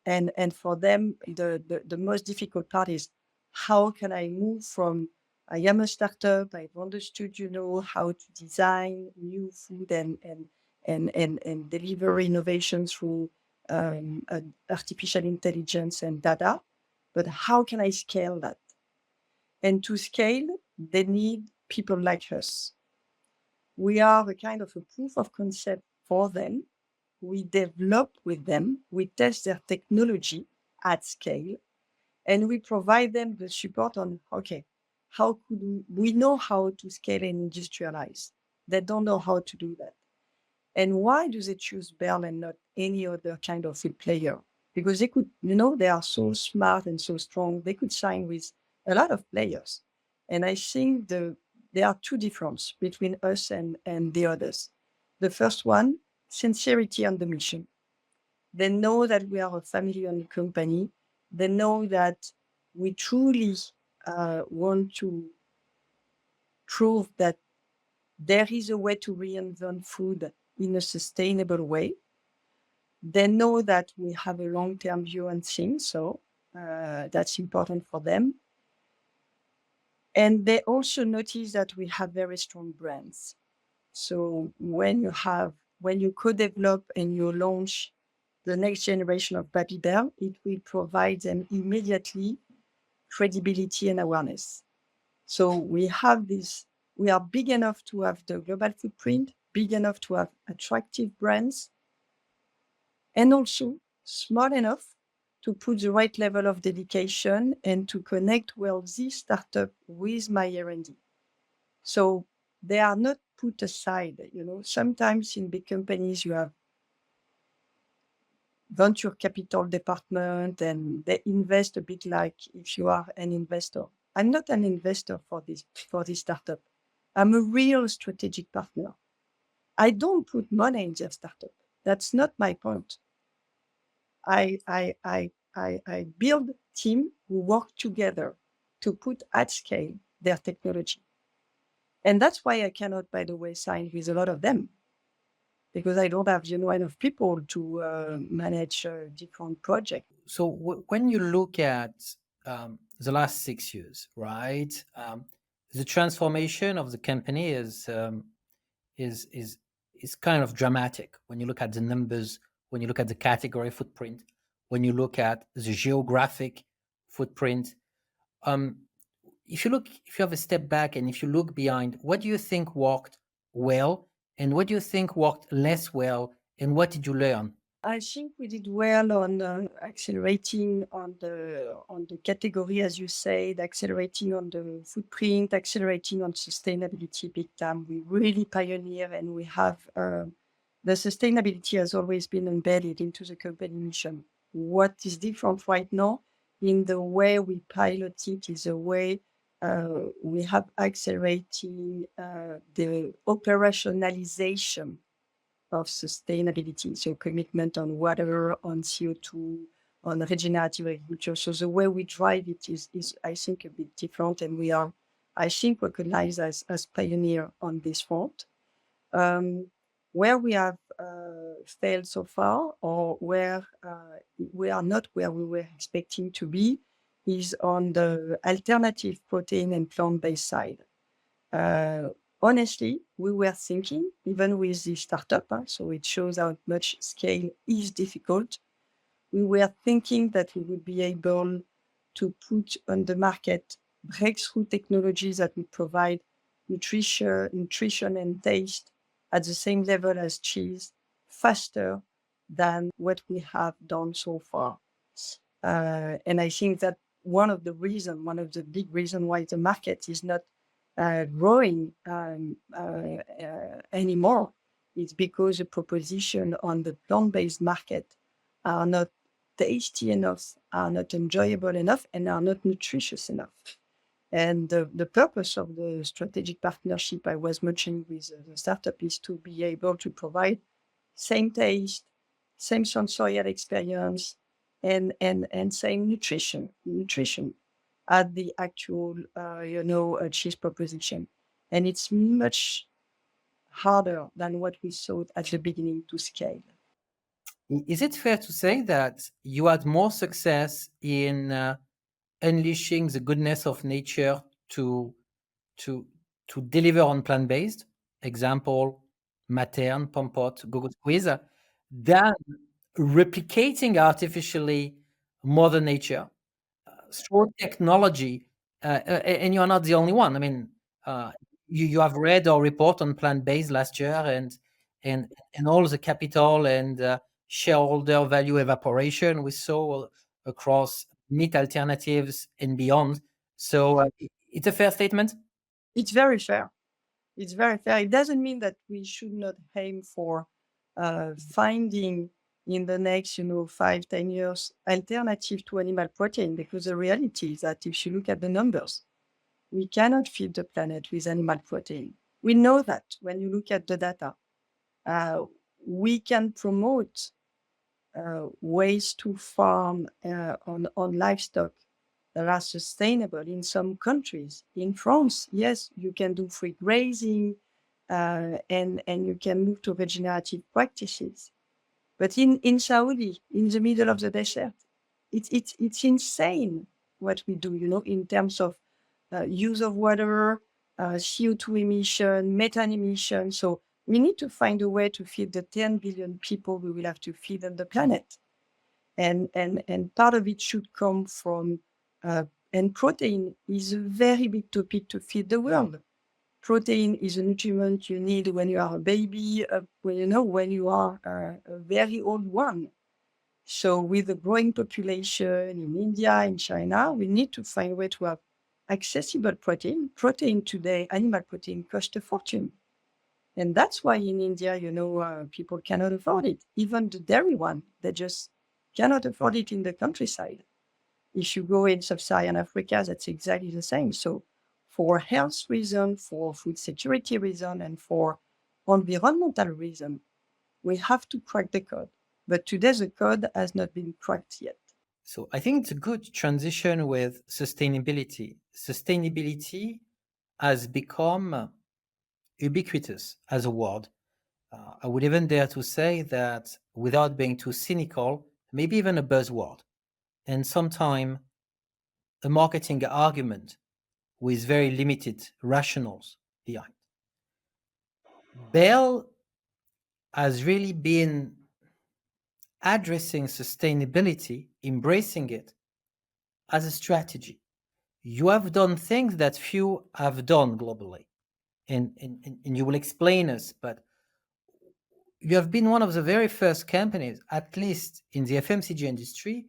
S2: And for them, the most difficult part is how can I move from I am a startup, I've understood, how to design new food and deliver innovation through artificial intelligence and data, but how can I scale that? And to scale, they need people like us. We are a kind of a proof of concept for them. We develop with them, we test their technology at scale, and we provide them the support on, okay, how could we know how to scale and industrialize? They don't know how to do that. And why do they choose Bell and not any other kind of field player? Because they could, they are so smart and so strong, they could sign with a lot of players. And I think the there are two differences between us and the others. The first one, sincerity on the mission. They know that we are a family-owned company. They know that we truly want to prove that there is a way to reinvent food in a sustainable way. They know that we have a long-term view on things, so that's important for them. And they also notice that we have very strong brands. So when you co-develop and you launch the next generation of Babybel, it will provide them immediately credibility and awareness. So we are big enough to have the global footprint, big enough to have attractive brands, and also small enough to put the right level of dedication and to connect well this startup with my R&D. So they are not put aside. Sometimes in big companies you have venture capital department and they invest a bit like if you are an investor. I'm not an investor for this startup. I'm a real strategic partner. I don't put money in their startup. That's not my point. I build team who work together to put at scale their technology. And that's why I cannot, by the way, sign with a lot of them, because I don't have enough people to manage different projects.
S1: So when you look at the last 6 years, right, the transformation of the company is kind of dramatic when you look at the numbers, when you look at the category footprint, when you look at the geographic footprint. If you have a step back and if you look behind, what do you think worked well and what do you think worked less well and what did you learn?
S2: I think we did well on accelerating on the category, as you said, accelerating on the footprint, accelerating on sustainability big time. We really pioneer, and we have the sustainability has always been embedded into the company mission. What is different right now in the way we pilot it is a way we have accelerating the operationalization of sustainability, so commitment on water, on CO2, on regenerative agriculture. So the way we drive it is I think, a bit different, and we are, I think, recognized as pioneer on this front. Where we have failed so far, or where we are not where we were expecting to be, is on the alternative protein and plant-based side. Honestly, we were thinking, even with the startup, so it shows how much scale is difficult. We were thinking that we would be able to put on the market breakthrough technologies that would provide nutrition and taste at the same level as cheese, faster than what we have done so far. And I think that one of the big reasons why the market is not growing anymore is because the proposition on the plant-based market are not tasty enough, are not enjoyable enough, and are not nutritious enough. And the purpose of the strategic partnership I was mentioning with the startup is to be able to provide same taste, same sensorial experience, and same nutrition at the actual cheese proposition. And it's much harder than what we thought at the beginning to scale.
S1: Is it fair to say that you had more success in unleashing the goodness of nature to deliver on plant-based, example, Materne, Pompot, Go-Go Squeeze, than replicating artificially Mother Nature through technology? And you're not the only one. I mean, you have read our report on plant-based last year, and all the capital and shareholder value evaporation we saw across meat alternatives and beyond. So it's a fair statement.
S2: It's very fair. It's very fair. It doesn't mean that we should not aim for finding in the next 5-10 years alternative to animal protein, because the reality is that if you look at the numbers, We cannot feed the planet with animal protein. We know that when you look at the data. We can promote ways to farm on livestock that are sustainable in some countries. In France, yes, you can do free grazing and you can move to regenerative practices. But in Saudi, in the middle of the desert, it's insane what we do, in terms of use of water, CO2 emission, methane emission. So we need to find a way to feed the 10 billion people we will have to feed on the planet. And part of it should come from, and protein is a very big topic to feed the world. Protein is a nutriment you need when you are a baby, when you are a very old one. So with the growing population in India, in China, we need to find a way to have accessible protein. Protein today, animal protein, costs a fortune. And that's why in India, people cannot afford it. Even the dairy one, they just cannot afford it in the countryside. If you go in sub-Saharan Africa, that's exactly the same. So for health reason, for food security reason, and for environmental reason, we have to crack the code. But today the code has not been cracked yet.
S1: So I think it's a good transition with sustainability. Sustainability has become ubiquitous as a word. I would even dare to say that, without being too cynical, maybe even a buzzword, and sometimes a marketing argument with very limited rationals behind. Bell has really been addressing sustainability, embracing it as a strategy. You have done things that few have done globally, and you will explain us, but you have been one of the very first companies, at least in the FMCG industry,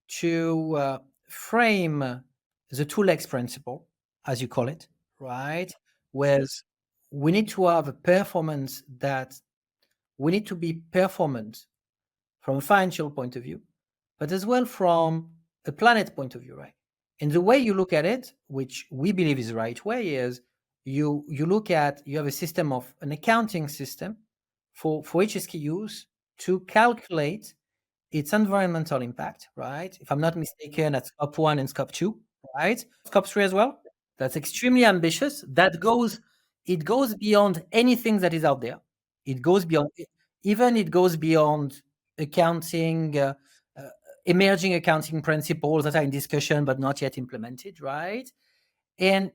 S1: to frame the two legs principle, as you call it, right? Whereas we need to have a performance that we need to be performant from a financial point of view, but as well from a planet point of view, right? And the way you look at it, which we believe is the right way, is you have a system of an accounting system for each SKUs to calculate its environmental impact, right? If I'm not mistaken, that's scope 1 and scope 2, right? Scope 3 as well. That's extremely ambitious. It goes beyond anything that is out there. It goes beyond, it goes beyond accounting, emerging accounting principles that are in discussion but not yet implemented, right? And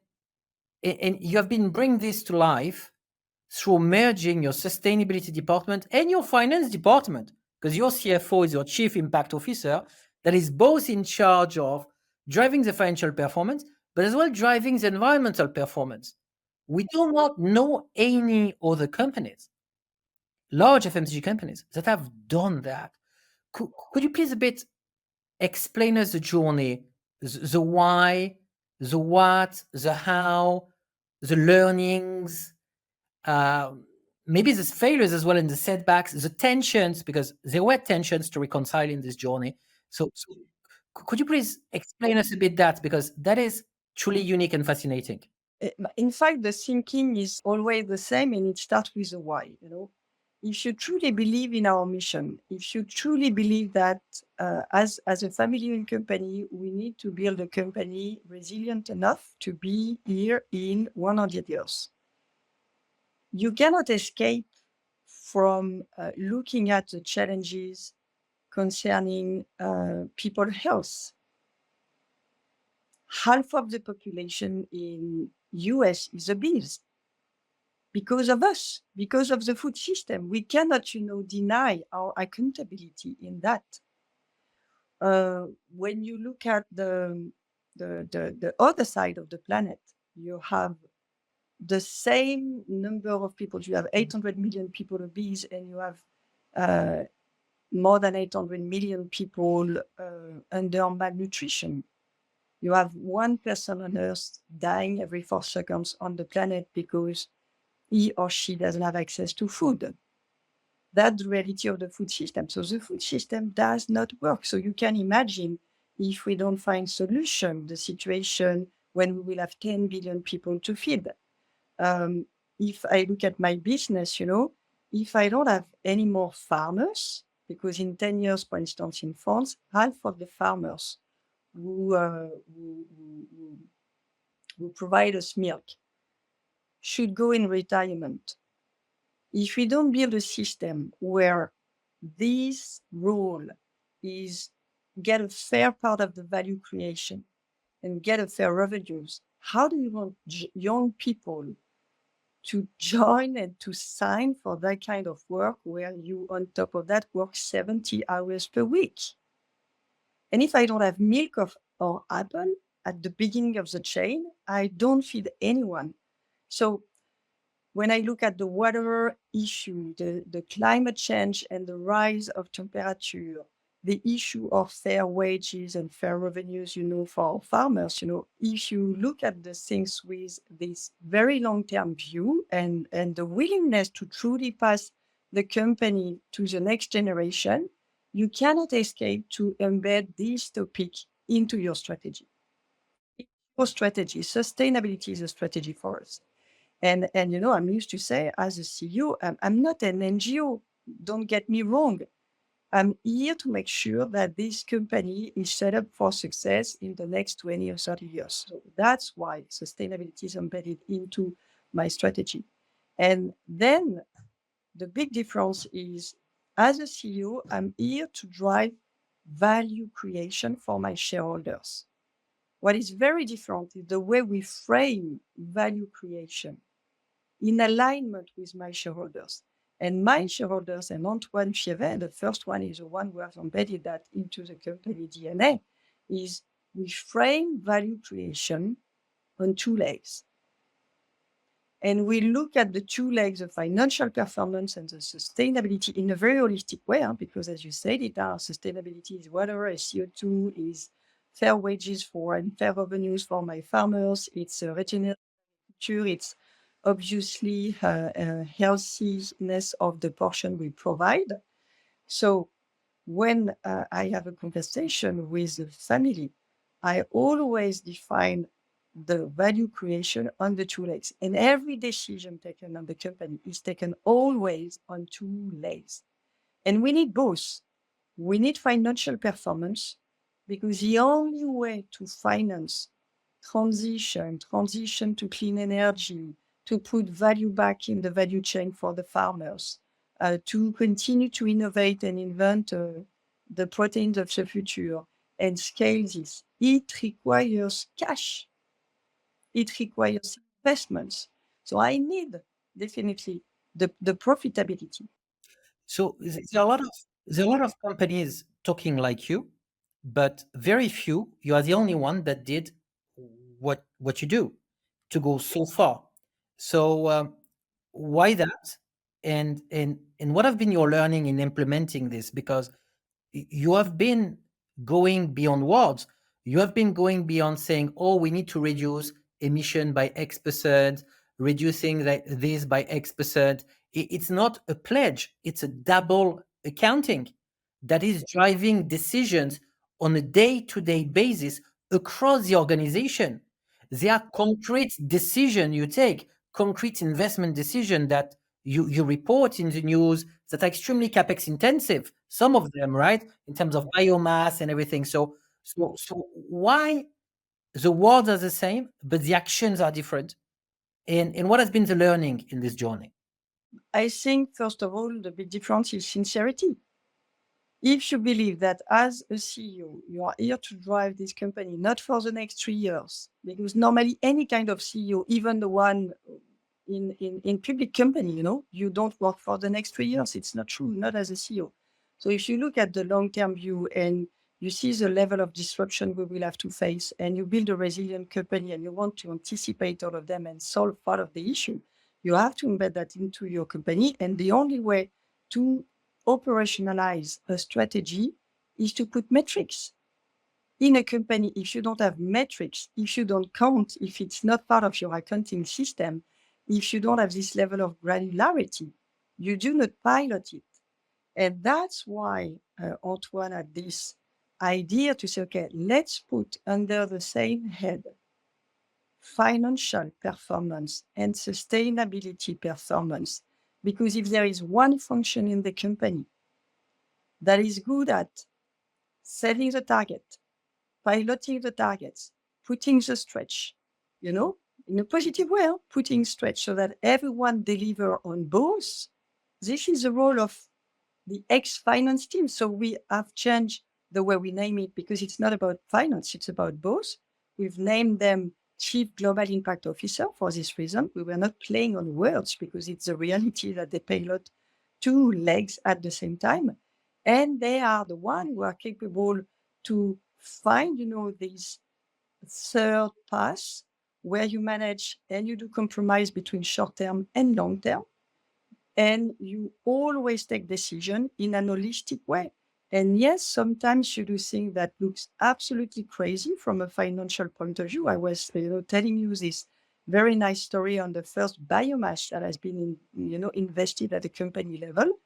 S1: you have been bringing this to life through merging your sustainability department and your finance department, because your CFO is your chief impact officer that is both in charge of driving the financial performance, but as well driving the environmental performance. We do not know any other companies, large FMCG companies, that have done that. Could you please a bit explain us the journey, the why, the what, the how, the learnings, maybe the failures as well, and the setbacks, the tensions, because there were tensions to reconcile in this journey. So could you please explain us a bit that, because that is truly unique and fascinating.
S2: In fact, the thinking is always the same, and it starts with the why. If you truly believe in our mission, if you truly believe that as a family-owned company, we need to build a company resilient enough to be here in 100 years, you cannot escape from looking at the challenges concerning people health. Half of the population in US is obese because of us, because of the food system. We cannot, deny our accountability in that. When you look at the other side of the planet, you have the same number of people. You have 800 million people obese, and you have more than 800 million people under malnutrition. You have one person on Earth dying every 4 seconds on the planet because he or she doesn't have access to food. That's the reality of the food system. So the food system does not work. So you can imagine, if we don't find solution, the situation when we will have 10 billion people to feed. If I look at my business, if I don't have any more farmers, because in 10 years, for instance, in France, half of the farmers who provide us milk should go in retirement. If we don't build a system where this role is get a fair part of the value creation and get a fair revenues, how do you want young people to join and to sign for that kind of work where you, on top of that, work 70 hours per week? And if I don't have milk or apple at the beginning of the chain, I don't feed anyone. So when I look at the water issue, the climate change and the rise of temperature, the issue of fair wages and fair revenues, for farmers, if you look at the things with this very long-term view and the willingness to truly pass the company to the next generation, you cannot escape to embed this topic into your strategy. Your strategy, sustainability is a strategy for us. And I'm used to say, as a CEO, I'm not an NGO. Don't get me wrong. I'm here to make sure that this company is set up for success in the next 20 or 30 years. So that's why sustainability is embedded into my strategy. And then the big difference is, as a CEO, I'm here to drive value creation for my shareholders. What is very different is the way we frame value creation in alignment with my shareholders. And my shareholders, and Antoine Fievet, the first one is the one who has embedded that into the company DNA, is we frame value creation on two legs. And we look at the two legs of financial performance and the sustainability in a very holistic way, because as you said, sustainability is water, CO2, is fair wages for and fair revenues for my farmers, it's regenerative agriculture, it's obviously healthiness of the portion we provide. So when I have a conversation with the family, I always define the value creation on the two legs. And every decision taken on the company is taken always on two legs. And we need both. We need financial performance, because the only way to finance transition to clean energy, to put value back in the value chain for the farmers, to continue to innovate and invent the proteins of the future and scale this, it requires cash. It requires investments. So I need definitely the profitability.
S1: So there are a lot of companies talking like you, but very few. You are the only one that did what you do to go so far. So why that? And what have been your learning in implementing this? Because you have been going beyond words. You have been going beyond saying, "Oh, we need to reduce emission by X%, reducing this by X%." It's not a pledge; it's a double accounting that is driving decisions on a day-to-day basis across the organization. There are concrete decisions you take, concrete investment decision that you report in the news that are extremely capex intensive. Some of them, right, in terms of biomass and everything. So why the words are the same, but the actions are different? And what has been the learning in this journey?
S2: I think, first of all, the big difference is sincerity. If you believe that as a CEO, you are here to drive this company, not for the next 3 years, because normally any kind of CEO, even the one in public company, you don't work for the next 3 years. It's not true, not as a CEO. So if you look at the long-term view and you see the level of disruption we will have to face, and you build a resilient company and you want to anticipate all of them and solve part of the issue, you have to embed that into your company. And the only way to operationalize a strategy is to put metrics. In a company, if you don't have metrics, if you don't count, if it's not part of your accounting system, if you don't have this level of granularity, you do not pilot it. And that's why Antoine had this idea to say, okay, let's put under the same head financial performance and sustainability performance. Because if there is one function in the company that is good at setting the target, piloting the targets, putting the stretch, in a positive way, putting stretch so that everyone deliver on both, this is the role of the ex-finance team. So we have changed the way we name it because it's not about finance, it's about both. We've named them Chief Global Impact Officer for this reason. We were not playing on words because it's the reality that they pilot two legs at the same time. And they are the one who are capable to find, these third path where you manage and you do compromise between short term and long term. And you always take decision in an holistic way. And yes, sometimes you do things that looks absolutely crazy from a financial point of view. I was, telling you this very nice story on the first biomass that has been, invested at the company level.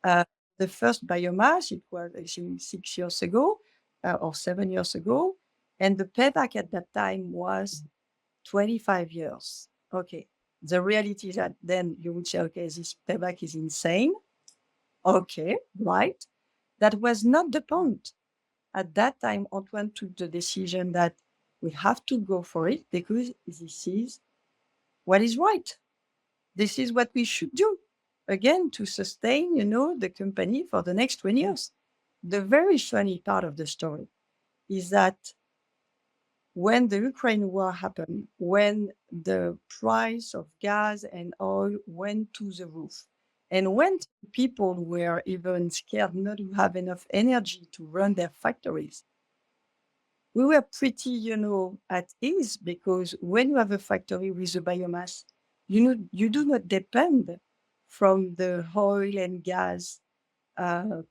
S2: The first biomass, it was, I think, 6 years ago or 7 years ago. And the payback at that time was 25 years. Okay. The reality is that then you would say, okay, this payback is insane. Okay, right. That was not the point. At that time, Antoine took the decision that we have to go for it because this is what is right. This is what we should do, again, to sustain, the company for the next 20 years. The very funny part of the story is that when the Ukraine war happened, when the price of gas and oil went to the roof, and when people were even scared not to have enough energy to run their factories, we were pretty, at ease because when you have a factory with a biomass, you do not depend from the oil and gas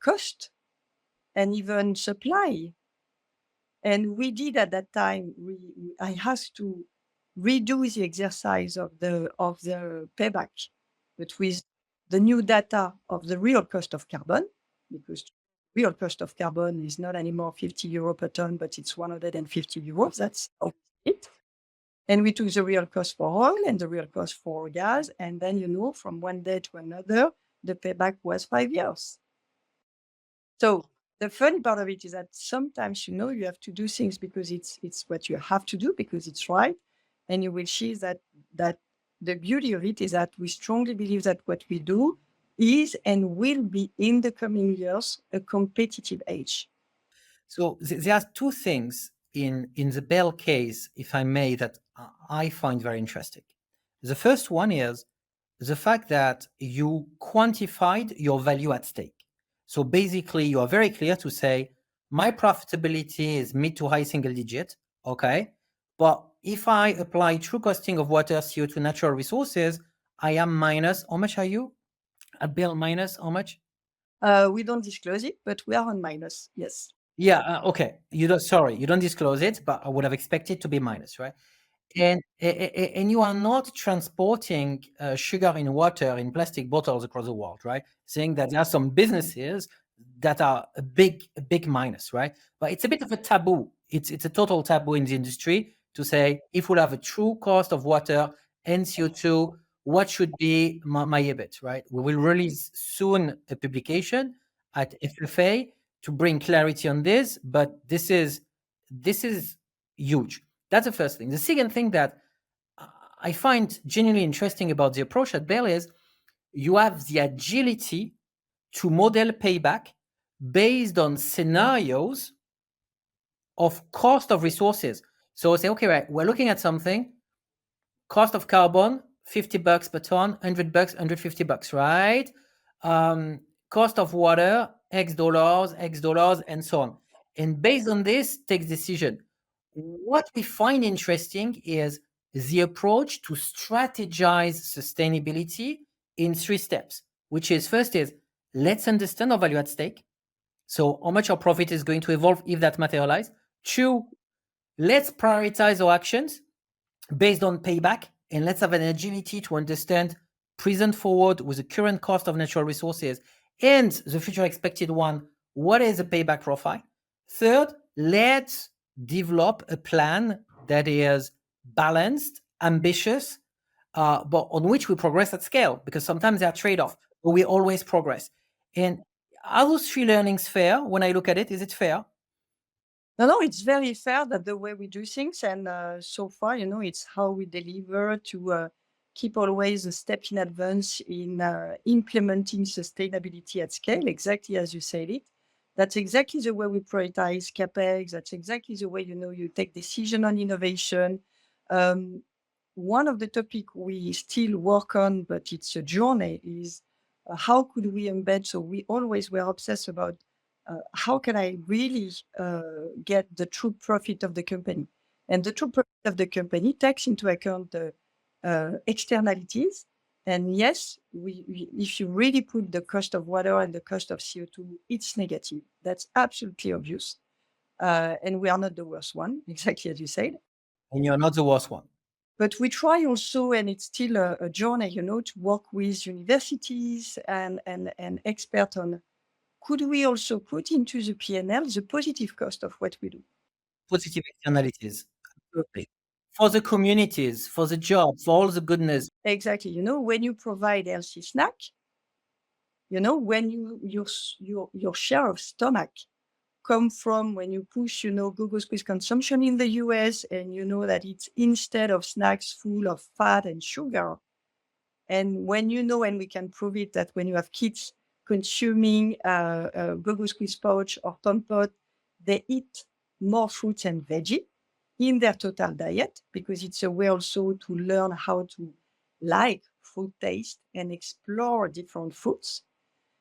S2: cost and even supply. And we did at that time, I had to redo the exercise of the payback, but with the new data of the real cost of carbon, because real cost of carbon is not anymore 50 euro per ton, but it's 150 euros. That's it. And we took the real cost for oil and the real cost for gas. And then, from one day to another, the payback was 5 years. So the funny part of it is that sometimes, you have to do things because it's what you have to do because it's right. And you will see that the beauty of it is that we strongly believe that what we do is and will be in the coming years a competitive edge.
S1: So there are two things in the Bell case, if I may, that I find very interesting. The first one is the fact that you quantified your value at stake. So basically, you are very clear to say, my profitability is mid to high single digit, okay? But if I apply true costing of water, CO2, natural resources, I am minus, how much are you? At Bell minus, how much?
S2: We don't disclose it, but we are on minus, yes.
S1: Yeah, okay. You don't disclose it, but I would have expected to be minus, right? And you are not transporting sugar in water in plastic bottles across the world, right? Saying that there are some businesses that are a big minus, right? But it's a bit of a taboo. It's a total taboo in the industry to say if we'll have a true cost of water and CO2, what should be my EBIT, right? We will release soon a publication at FFA to bring clarity on this, but this is huge. That's the first thing. The second thing that I find genuinely interesting about the approach at Bell is you have the agility to model payback based on scenarios of cost of resources. So say, okay, right, we're looking at something, cost of carbon, $50 per ton, $100, $150, right? Cost of water, X dollars, and so on. And based on this, take decision. What we find interesting is the approach to strategize sustainability in 3 steps, which is first is let's understand our value at stake. So how much our profit is going to evolve if that materializes. 2, let's prioritize our actions based on payback, and let's have an agility to understand present forward with the current cost of natural resources and the future expected one, what is the payback profile. 3rd, let's develop a plan that is balanced, ambitious, but on which we progress at scale, because sometimes there are trade-offs, but we always progress. And are those three learnings fair when I look at it? Is it fair?
S2: No, it's very fair that the way we do things, and so far, it's how we deliver to keep always a step in advance in implementing sustainability at scale, exactly as you said it. That's exactly the way we prioritize CapEx. That's exactly the way, you take decision on innovation. Um, One of the topic we still work on, but it's a journey, is how could we embed? So we always were obsessed about how can I really get the true profit of the company? And the true profit of the company takes into account the externalities. And yes, if you really put the cost of water and the cost of CO2, it's negative. That's absolutely obvious. And we are not the worst one, exactly as you said.
S1: And you're not the worst one.
S2: But we try also, and it's still a journey, to work with universities and experts on could we also put into the P&L the positive cost of what we do?
S1: Positive externalities. Absolutely. For the communities, for the job, for all the goodness.
S2: Exactly. When you provide healthy snack, when your share of stomach come from when you push, Google squeeze consumption in the US, and you know that it's instead of snacks full of fat and sugar. And when and we can prove it that when you have kids consuming Go Squeeze pouch or Tompot, they eat more fruits and veggie in their total diet, because it's a way also to learn how to like fruit taste and explore different fruits.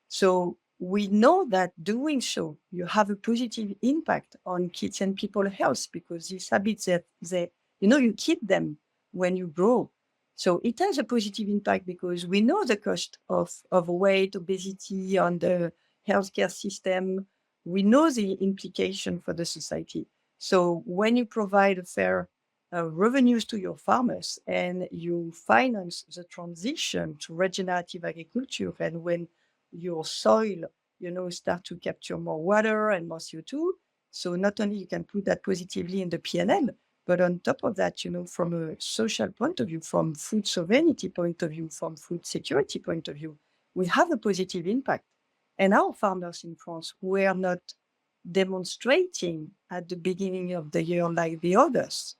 S2: So we know that doing so, you have a positive impact on kids and people health, because these habits that you keep them when you grow. So it has a positive impact because we know the cost of weight, obesity on the healthcare system. We know the implication for the society. So when you provide a fair revenues to your farmers and you finance the transition to regenerative agriculture, and when your soil, start to capture more water and more CO2. So not only you can put that positively in the P&L, but on top of that, from a social point of view, from food sovereignty point of view, from food security point of view, we have a positive impact. And our farmers in France were not demonstrating at the beginning of the year like the others,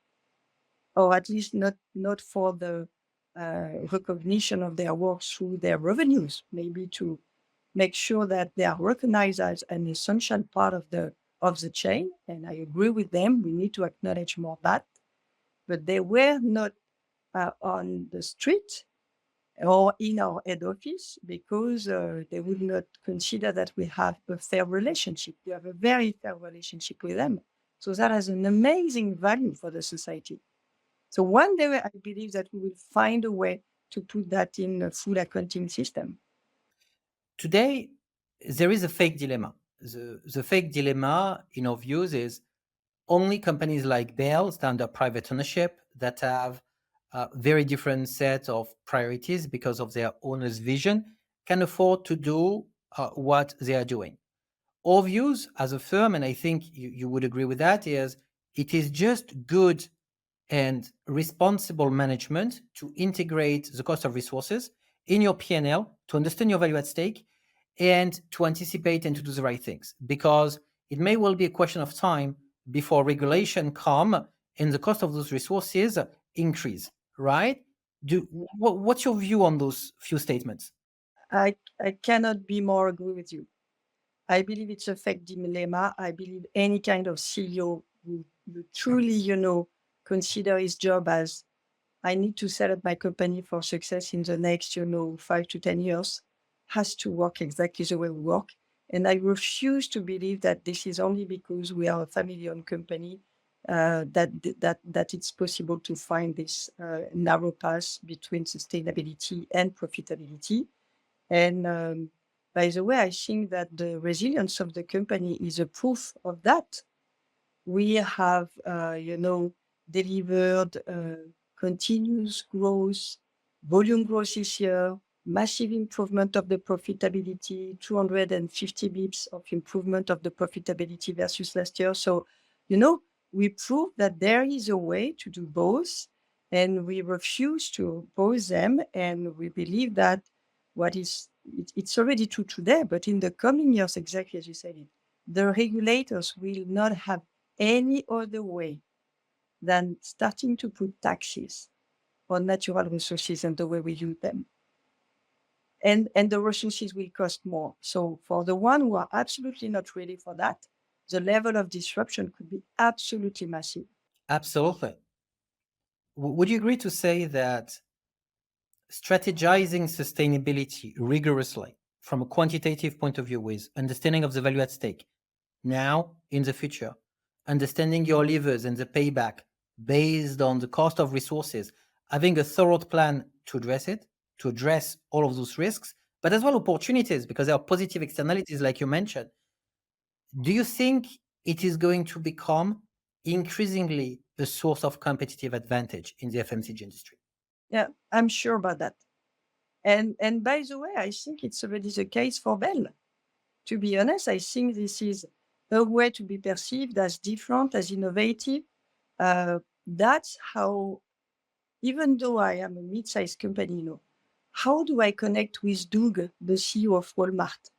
S2: or at least not for the recognition of their work through their revenues, maybe to make sure that they are recognized as an essential part of the chain. And I agree with them. We need to acknowledge more that. But they were not on the street or in our head office, because they would not consider that we have a fair relationship. We have a very fair relationship with them. So that has an amazing value for the society. So one day I believe that we will find a way to put that in a full accounting system.
S1: Today, there is a fake dilemma. The fake dilemma, in our views, is only companies like Bell stand up private ownership that have a very different set of priorities because of their owner's vision can afford to do what they are doing. Our views as a firm, and I think you would agree with that, is it is just good and responsible management to integrate the cost of resources in your P&L, to understand your value at stake, and to anticipate and to do the right things, because it may well be a question of time before regulation come and the cost of those resources increase, right? What's your view on those few statements?
S2: I cannot be more agree with you. I believe it's a fake dilemma. I believe any kind of CEO who truly, consider his job as I need to set up my company for success in the next, 5 to 10 years, has to work exactly the way we work. And I refuse to believe that this is only because we are a family-owned company that it's possible to find this narrow path between sustainability and profitability. And by the way, I think that the resilience of the company is a proof of that. We have, delivered continuous growth, volume growth this year, massive improvement of the profitability, 250 bips of improvement of the profitability versus last year. So, we prove that there is a way to do both. And we refuse to oppose them. And we believe that it's already true today, but in the coming years, exactly as you said it, the regulators will not have any other way than starting to put taxes on natural resources and the way we use them. And the resources will cost more. So for the one who are absolutely not ready for that, the level of disruption could be absolutely massive.
S1: Absolutely. Would you agree to say that strategizing sustainability rigorously from a quantitative point of view with understanding of the value at stake now in the future, understanding your levers and the payback based on the cost of resources, having a thorough plan to address it, to address all of those risks, but as well opportunities because there are positive externalities like you mentioned. Do you think it is going to become increasingly a source of competitive advantage in the FMCG industry?
S2: Yeah, I'm sure about that. And by the way, I think it's already the case for Bell. To be honest, I think this is a way to be perceived as different, as innovative. That's how, even though I am a mid-sized company, how do I connect with Doug, the CEO of Walmart?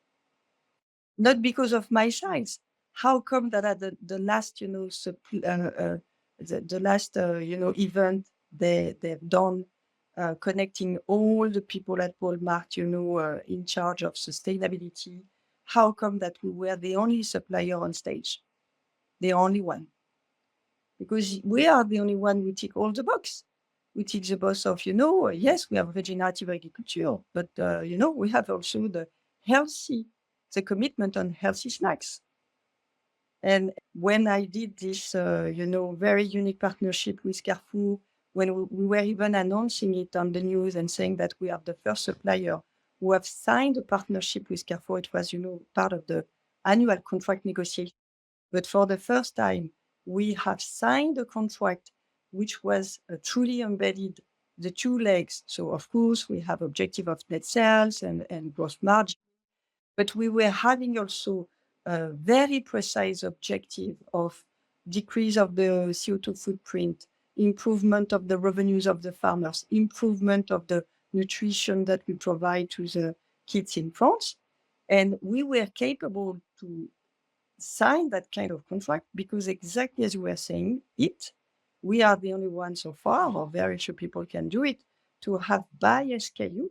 S2: Not because of my size. How come that at the last, the last, event they've done, connecting all the people at Walmart, in charge of sustainability, how come that we were the only supplier on stage, the only one? Because we are the only one who tick all the box. We tick the box of, yes, we have regenerative agriculture, but, we have also the commitment on healthy snacks. And when I did this, very unique partnership with Carrefour, when we were even announcing it on the news and saying that we are the first supplier who have signed a partnership with Carrefour, it was, part of the annual contract negotiation. But for the first time, we have signed a contract which was truly embedded the two legs. So of course, we have objective of net sales and gross margin, but we were having also a very precise objective of decrease of the CO2 footprint, improvement of the revenues of the farmers, improvement of the nutrition that we provide to the kids in France. And we were capable to sign that kind of contract because exactly as you were saying it, we are the only one so far, or very few people can do it, to have by SKU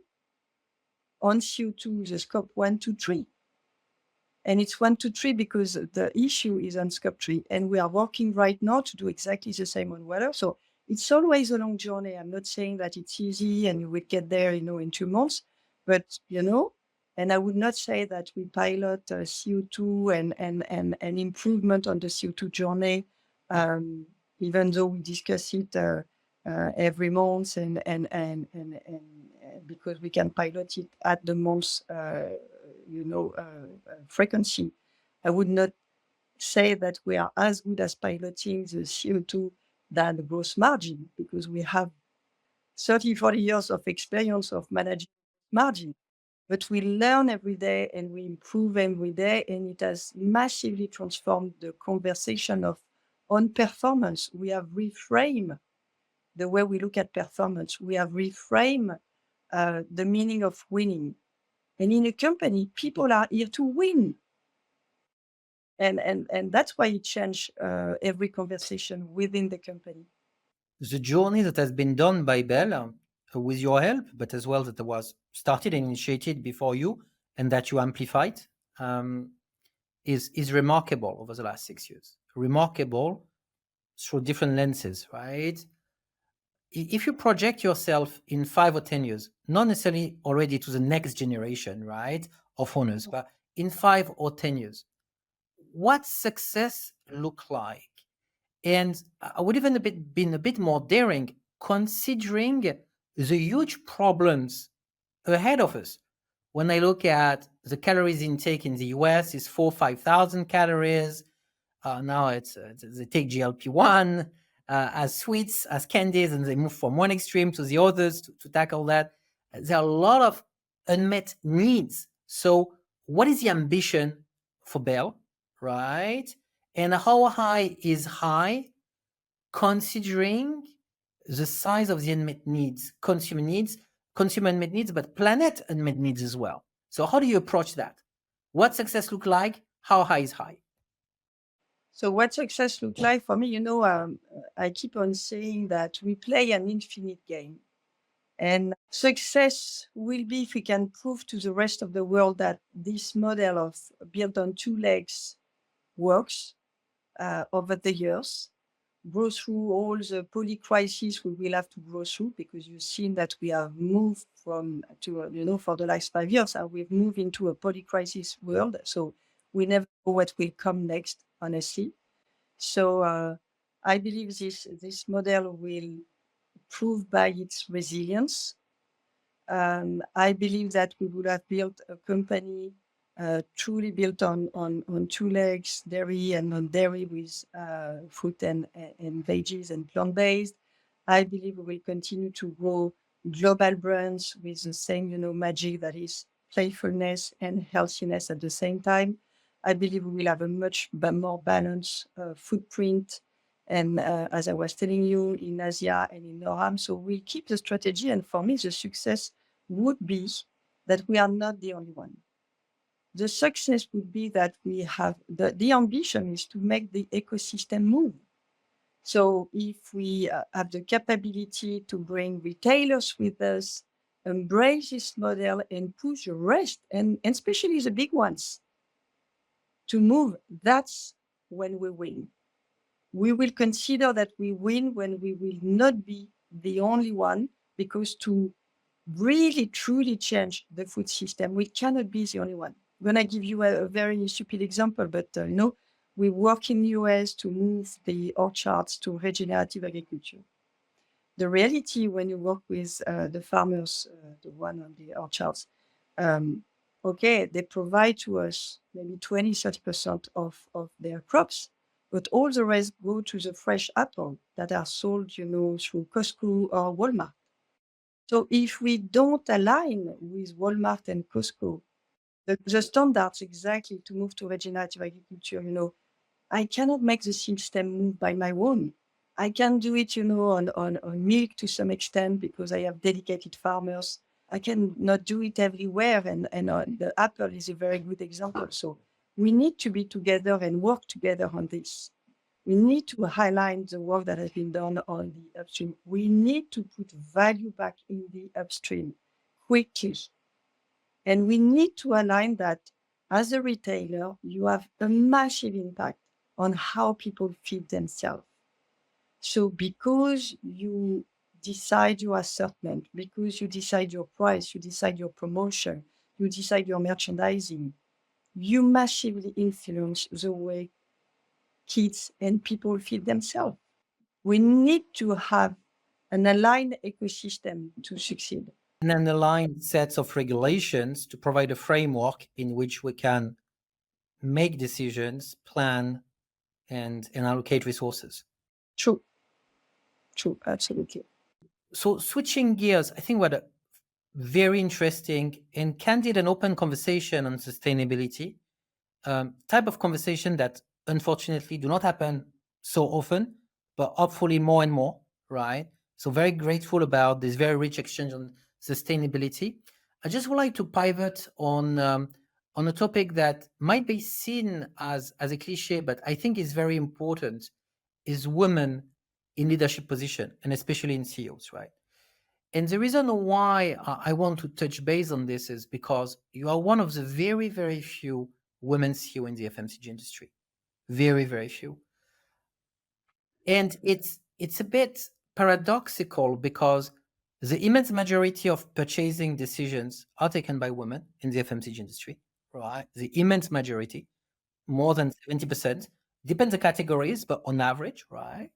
S2: on CO2, the scope 1, 2, 3. And it's 1, 2, 3 because the issue is on scope 3. And we are working right now to do exactly the same on water. So it's always a long journey. I'm not saying that it's easy and you will get there, in 2 months, but, and I would not say that we pilot CO2 and improvement on the CO2 journey, even though we discuss it every month and because we can pilot it at the month, frequency. I would not say that we are as good as piloting the CO2 than the gross margin because we have 30, 40 years of experience of managing margin. But we learn every day and we improve every day, and it has massively transformed the conversation on performance. We have reframed the way we look at performance. We have reframed the meaning of winning. And in a company, people are here to win. And that's why it changed every conversation within the company.
S1: The journey that has been done by Bell with your help, but as well that was started and initiated before you and that you amplified, is remarkable over the last 6 years. Remarkable through different lenses, right? If you project yourself in 5 or 10 years, not necessarily already to the next generation, right, of owners, but in 5 or 10 years, what success look like? And I would even been a bit more daring, considering the huge problems ahead of us. When I look at the calories intake in the US, is 5,000 calories. Now it's they take GLP-1 as sweets, as candies, and they move from one extreme to the others to tackle that. There are a lot of unmet needs. So, what is the ambition for Bell, right? And how high is high, considering the size of the unmet needs, consumer unmet needs, but planet unmet needs as well. So how do you approach that? What success look like? How high is high?
S2: So what success look like for me, I keep on saying that we play an infinite game. And success will be if we can prove to the rest of the world that this model of built on two legs works over the years, go through all the poly crises we will have to go through, because you've seen that we have moved for the last 5 years, we've moved into a poly crisis world. So we never know what will come next, honestly. So I believe this model will prove by its resilience. I believe that we would have built a company truly built on two legs, dairy, and on dairy with fruit and veggies and plant-based. I believe we will continue to grow global brands with the same, magic that is playfulness and healthiness at the same time. I believe we will have a much more balanced footprint, and as I was telling you, in Asia and in NORAM. So we keep the strategy, and for me, the success would be that we are not the only one. The success would be that we have the ambition is to make the ecosystem move. So if we have the capability to bring retailers with us, embrace this model and push the rest, and especially the big ones, to move, that's when we win. We will consider that we win when we will not be the only one, because to really truly change the food system, we cannot be the only one. I'm going to give you a very stupid example, but we work in the US to move the orchards to regenerative agriculture. The reality when you work with the farmers, the one on the orchards, okay, they provide to us maybe 20, 30% of their crops, but all the rest go to the fresh apple that are sold, through Costco or Walmart. So if we don't align with Walmart and Costco, the standards exactly to move to regenerative agriculture, I cannot make the system move by my own. I can do it, on milk to some extent, because I have dedicated farmers. I cannot do it everywhere, and the apple is a very good example. So we need to be together and work together on this. We need to highlight the work that has been done on the upstream. We need to put value back in the upstream quickly. And we need to align that as a retailer, you have a massive impact on how people feed themselves. So because you decide your assortment, because you decide your price, you decide your promotion, you decide your merchandising, you massively influence the way kids and people feed themselves. We need to have an aligned ecosystem to succeed.
S1: And then aligned sets of regulations to provide a framework in which we can make decisions, plan, and allocate resources.
S2: True, absolutely.
S1: So switching gears, I think what a very interesting and candid and open conversation on sustainability, type of conversation that unfortunately do not happen so often, but hopefully more and more, right? So very grateful about this very rich exchange on sustainability. I just would like to pivot on a topic that might be seen as a cliche, but I think is very important, is women in leadership position, and especially in CEOs, right? And the reason why I want to touch base on this is because you are one of the very, very few women CEO in the FMCG industry. Very, very few. And it's a bit paradoxical because the immense majority of purchasing decisions are taken by women in the FMCG industry, right? The immense majority, more than 70%. Depends the categories, but on average, right?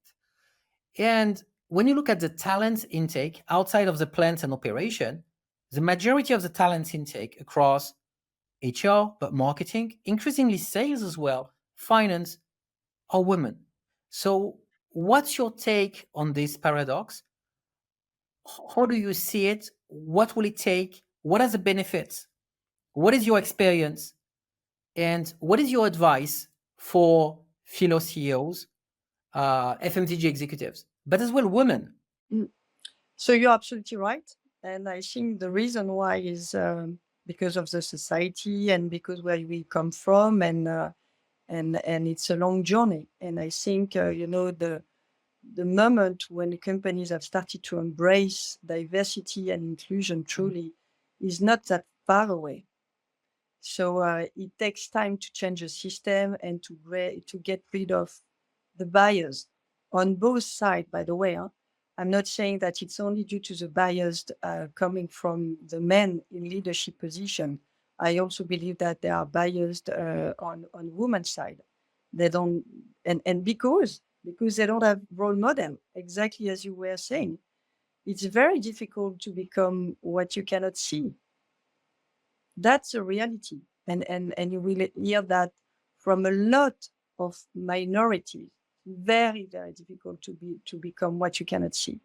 S1: And when you look at the talent intake outside of the plants and operation, the majority of the talent intake across HR, but marketing, increasingly sales as well, finance, are women. So, what's your take on this paradox? How do you see it? What will it take? What are the benefits? What is your experience? And what is your advice for fellow CEOs, FMCG executives, but as well women
S2: Mm. So you're absolutely right. And I think the reason why is because of the society and because where we come from, and it's a long journey. And I think the moment when companies have started to embrace diversity and inclusion truly is not that far away. So it takes time to change the system and to get rid of the bias on both sides, by the way. Huh? I'm not saying that it's only due to the bias coming from the men in leadership position. I also believe that they are biased on women's side. They don't, and because they don't have role model, exactly as you were saying. It's very difficult to become what you cannot see. That's a reality. And you will hear that from a lot of minorities. Very, very difficult to become what you cannot see.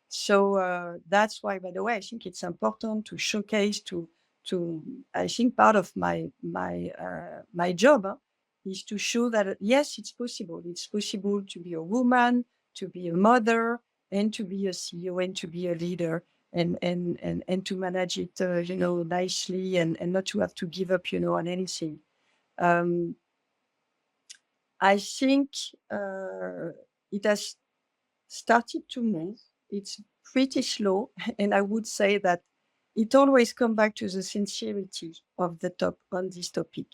S2: So that's why, by the way, I think it's important to showcase to I think part of my job is to show that yes, it's possible. It's possible to be a woman, to be a mother, and to be a CEO and to be a leader and to manage it nicely and not to have to give up on anything. Um, I think it has started to move. It's pretty slow. And I would say that it always comes back to the sincerity of the top on this topic.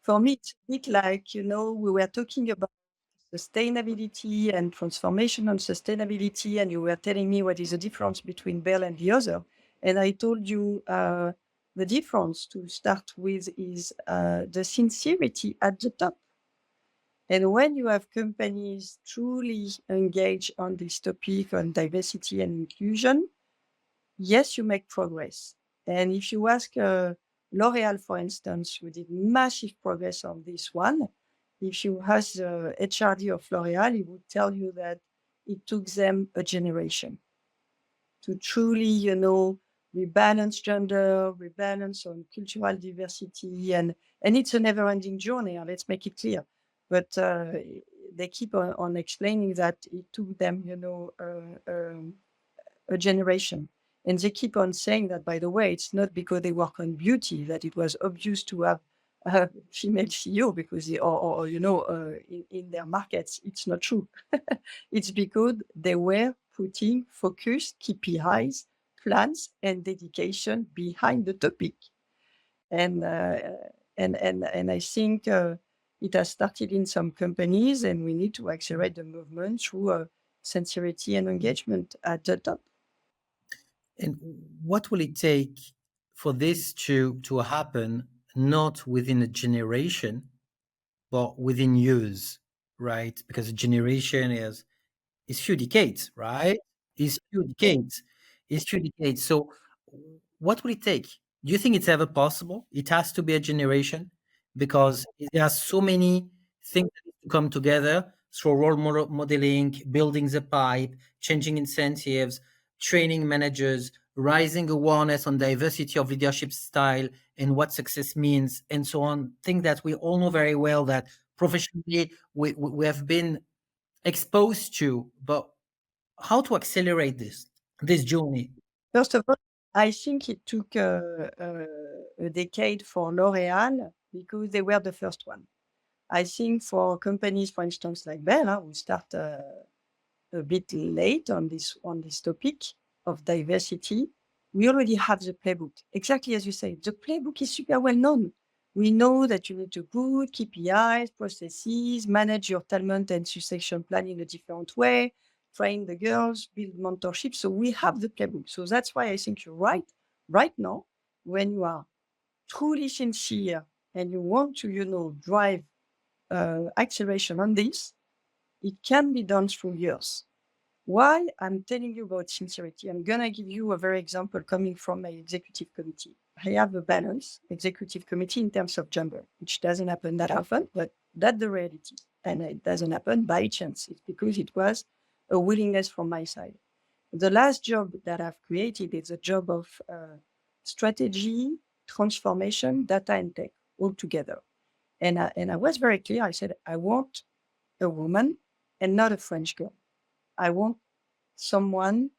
S2: For me, it's a bit like, we were talking about sustainability and transformation on sustainability, and you were telling me what is the difference between Bell and the other. And I told you the difference to start with is the sincerity at the top. And when you have companies truly engaged on this topic on diversity and inclusion, yes, you make progress. And if you ask L'Oréal, for instance, who did massive progress on this one, if you ask the HRD of L'Oréal, he would tell you that it took them a generation to truly, rebalance gender, rebalance on cultural diversity, and it's a never-ending journey. Let's make it clear. But they keep on explaining that it took them, a generation. And they keep on saying that, by the way, it's not because they work on beauty that it was obvious to have a female CEO because in their markets, it's not true. It's because they were putting focused KPIs, plans, and dedication behind the topic. And I think it has started in some companies, and we need to accelerate the movement through sincerity and engagement at the top.
S1: And what will it take for this to happen, not within a generation, but within years, right? Because a generation is few decades, right? Is few decades. Is few decades. So what will it take? Do you think it's ever possible? It has to be a generation because there are so many things that need to come together through modeling, building the pipe, changing incentives, training managers, rising awareness on diversity of leadership style and what success means, and so on. Things that we all know very well that professionally we have been exposed to, but how to accelerate this journey?
S2: First of all, I think it took a decade for L'Oréal because they were the first one. I think for companies, for instance, like Bell, who start a bit late on this topic of diversity, we already have the playbook. Exactly as you say, the playbook is super well known. We know that you need to put KPIs, processes, manage your talent and succession plan in a different way, train the girls, build mentorship. So we have the playbook. So that's why I think you're right. Right now, when you are truly sincere and you want to, drive acceleration on this, it can be done through years. Why I'm telling you about sincerity? I'm gonna give you a very example coming from my executive committee. I have a balanced executive committee in terms of gender, which doesn't happen that often, but that's the reality. And it doesn't happen by chance. It's because it was a willingness from my side. The last job that I've created is a job of strategy, transformation, data, and tech all together. And I was very clear. I said, I want a woman and not a French girl. I want someone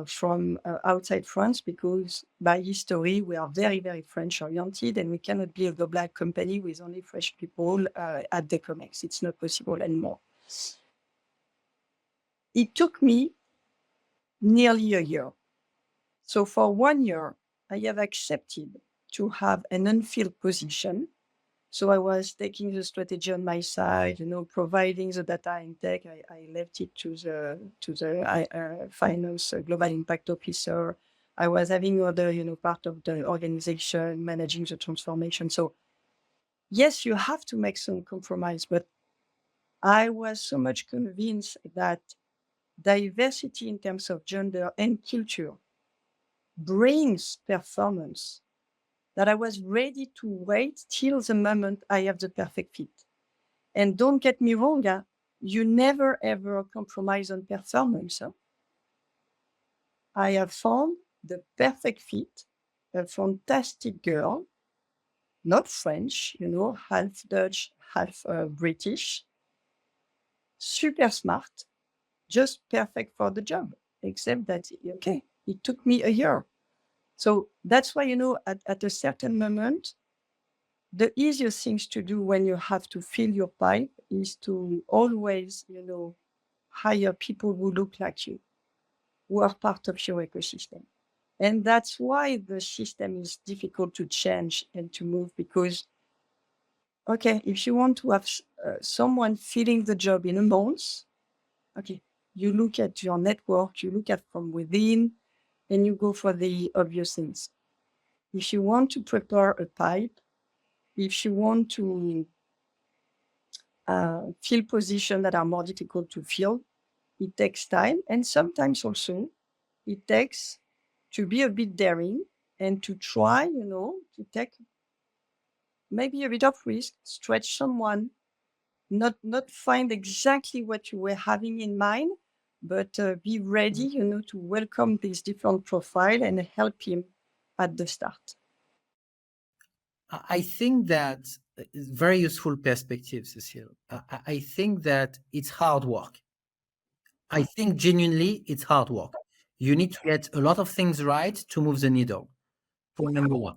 S2: from outside France, because by history we are very, very French oriented, and we cannot be a global company with only French people at the COMEX. It's not possible anymore. It took me nearly a year. So for 1 year, I have accepted to have an unfilled position. So I was taking the strategy on my side, providing the data intake. I left it to the finance global impact officer. I was having other, part of the organization, managing the transformation. So yes, you have to make some compromise, but I was so much convinced that diversity in terms of gender and culture brings performance, that I was ready to wait till the moment I have the perfect fit. And don't get me wrong, you never ever compromise on performance. I have found the perfect fit, a fantastic girl, not French, half Dutch, half British, super smart, just perfect for the job, except that, okay, it took me a year. So that's why, at a certain moment, the easiest things to do when you have to fill your pipe is to always, hire people who look like you, who are part of your ecosystem. And that's why the system is difficult to change and to move, because, okay, if you want to have someone filling the job in a month, okay, you look at your network, you look at from within, and you go for the obvious things. If you want to prepare a pipe, if you want to fill positions that are more difficult to fill, it takes time. And sometimes also it takes to be a bit daring and to try, to take maybe a bit of risk, stretch someone, not find exactly what you were having in mind, but be ready, to welcome this different profile and help him at the start.
S1: I think that is very useful perspective, Cecile. I think that it's hard work. I think genuinely it's hard work. You need to get a lot of things right to move the needle. Point number one.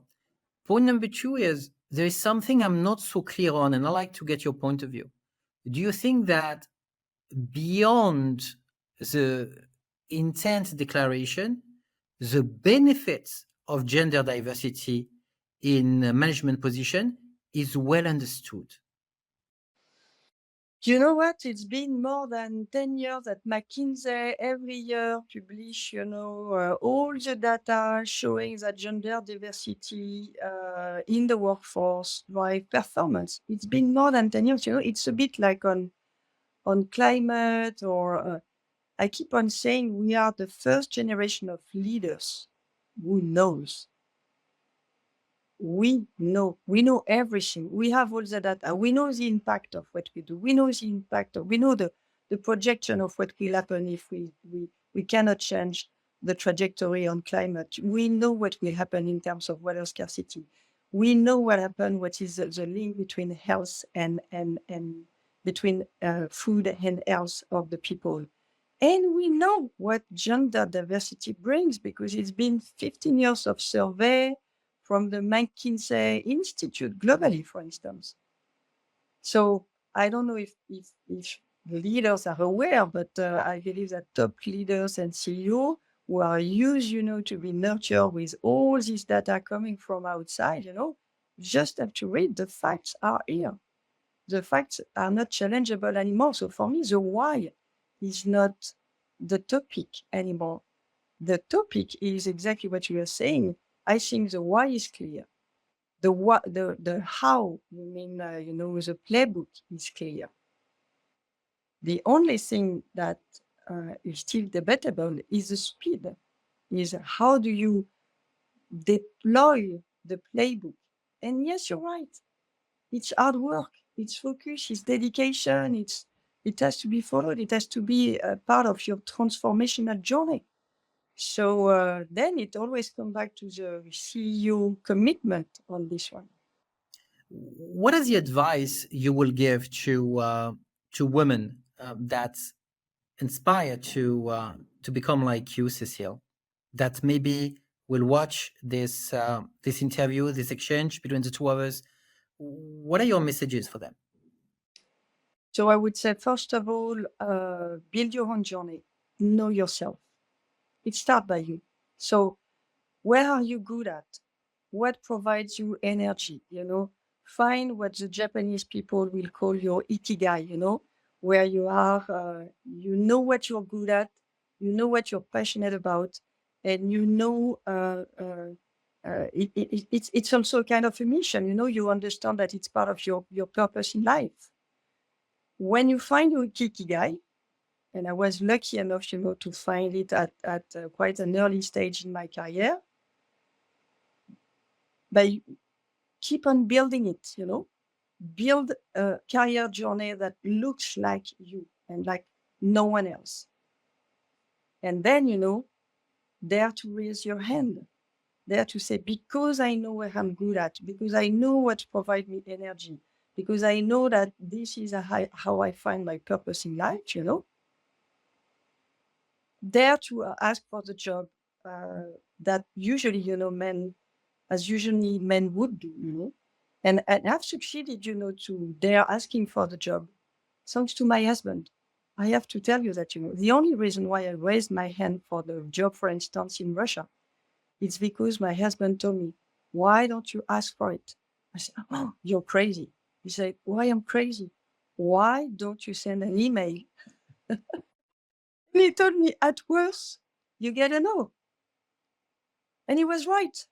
S1: Point number two is there is something I'm not so clear on, and I'd like to get your point of view. Do you think that beyond the intent declaration, the benefits of gender diversity in a management position is well understood?
S2: You know what? It's been more than 10 years that McKinsey every year publish, all the data showing that gender diversity in the workforce drive performance. It's been more than 10 years. It's a bit like on climate, or I keep on saying we are the first generation of leaders who knows. We know everything. We have all the data. We know the impact of what we do. We know the projection of what will happen if we cannot change the trajectory on climate. We know what will happen in terms of water scarcity. We know what is the link between health and between food and health of the people. And we know what gender diversity brings, because it's been 15 years of survey from the McKinsey Institute globally, for instance. So I don't know if leaders are aware, but I believe that top leaders and CEO who are used, to be nurtured with all this data coming from outside, just have to read. The facts are here. The facts are not challengeable anymore. So for me, the why is not the topic anymore. The topic is exactly what you are saying. I think the why is clear. The what, the how, the playbook is clear. The only thing that is still debatable is the speed. Is how do you deploy the playbook? And yes, you're right. It's hard work. It's focus. It's dedication. It has to be followed. It has to be a part of your transformational journey. So then it always comes back to the CEO commitment on this one.
S1: What is the advice you will give to women that inspired to become like you, Cecile, that maybe will watch this interview, this exchange between the two of us? What are your messages for them?
S2: So I would say, first of all, build your own journey. Know yourself. It starts by you. So where are you good at? What provides you energy? Find what the Japanese people will call your ikigai, where you are, you know what you're good at, you know what you're passionate about, and it's also a kind of a mission. You understand that it's part of your purpose in life. When you find your ikigai, and I was lucky enough, to find it at quite an early stage in my career, but keep on building it, build a career journey that looks like you and like no one else. And then, dare to raise your hand, dare to say, because I know what I'm good at, because I know what provides me energy, because I know that this is how I find my purpose in life, dare to ask for the job that usually, men would do, and I've succeeded, to dare asking for the job, thanks to my husband. I have to tell you that, the only reason why I raised my hand for the job, for instance, in Russia, it's because my husband told me, why don't you ask for it? I said, oh, you're crazy. He said, why I'm crazy? Why don't you send an email? And he told me, at worst, you get a no. And he was right.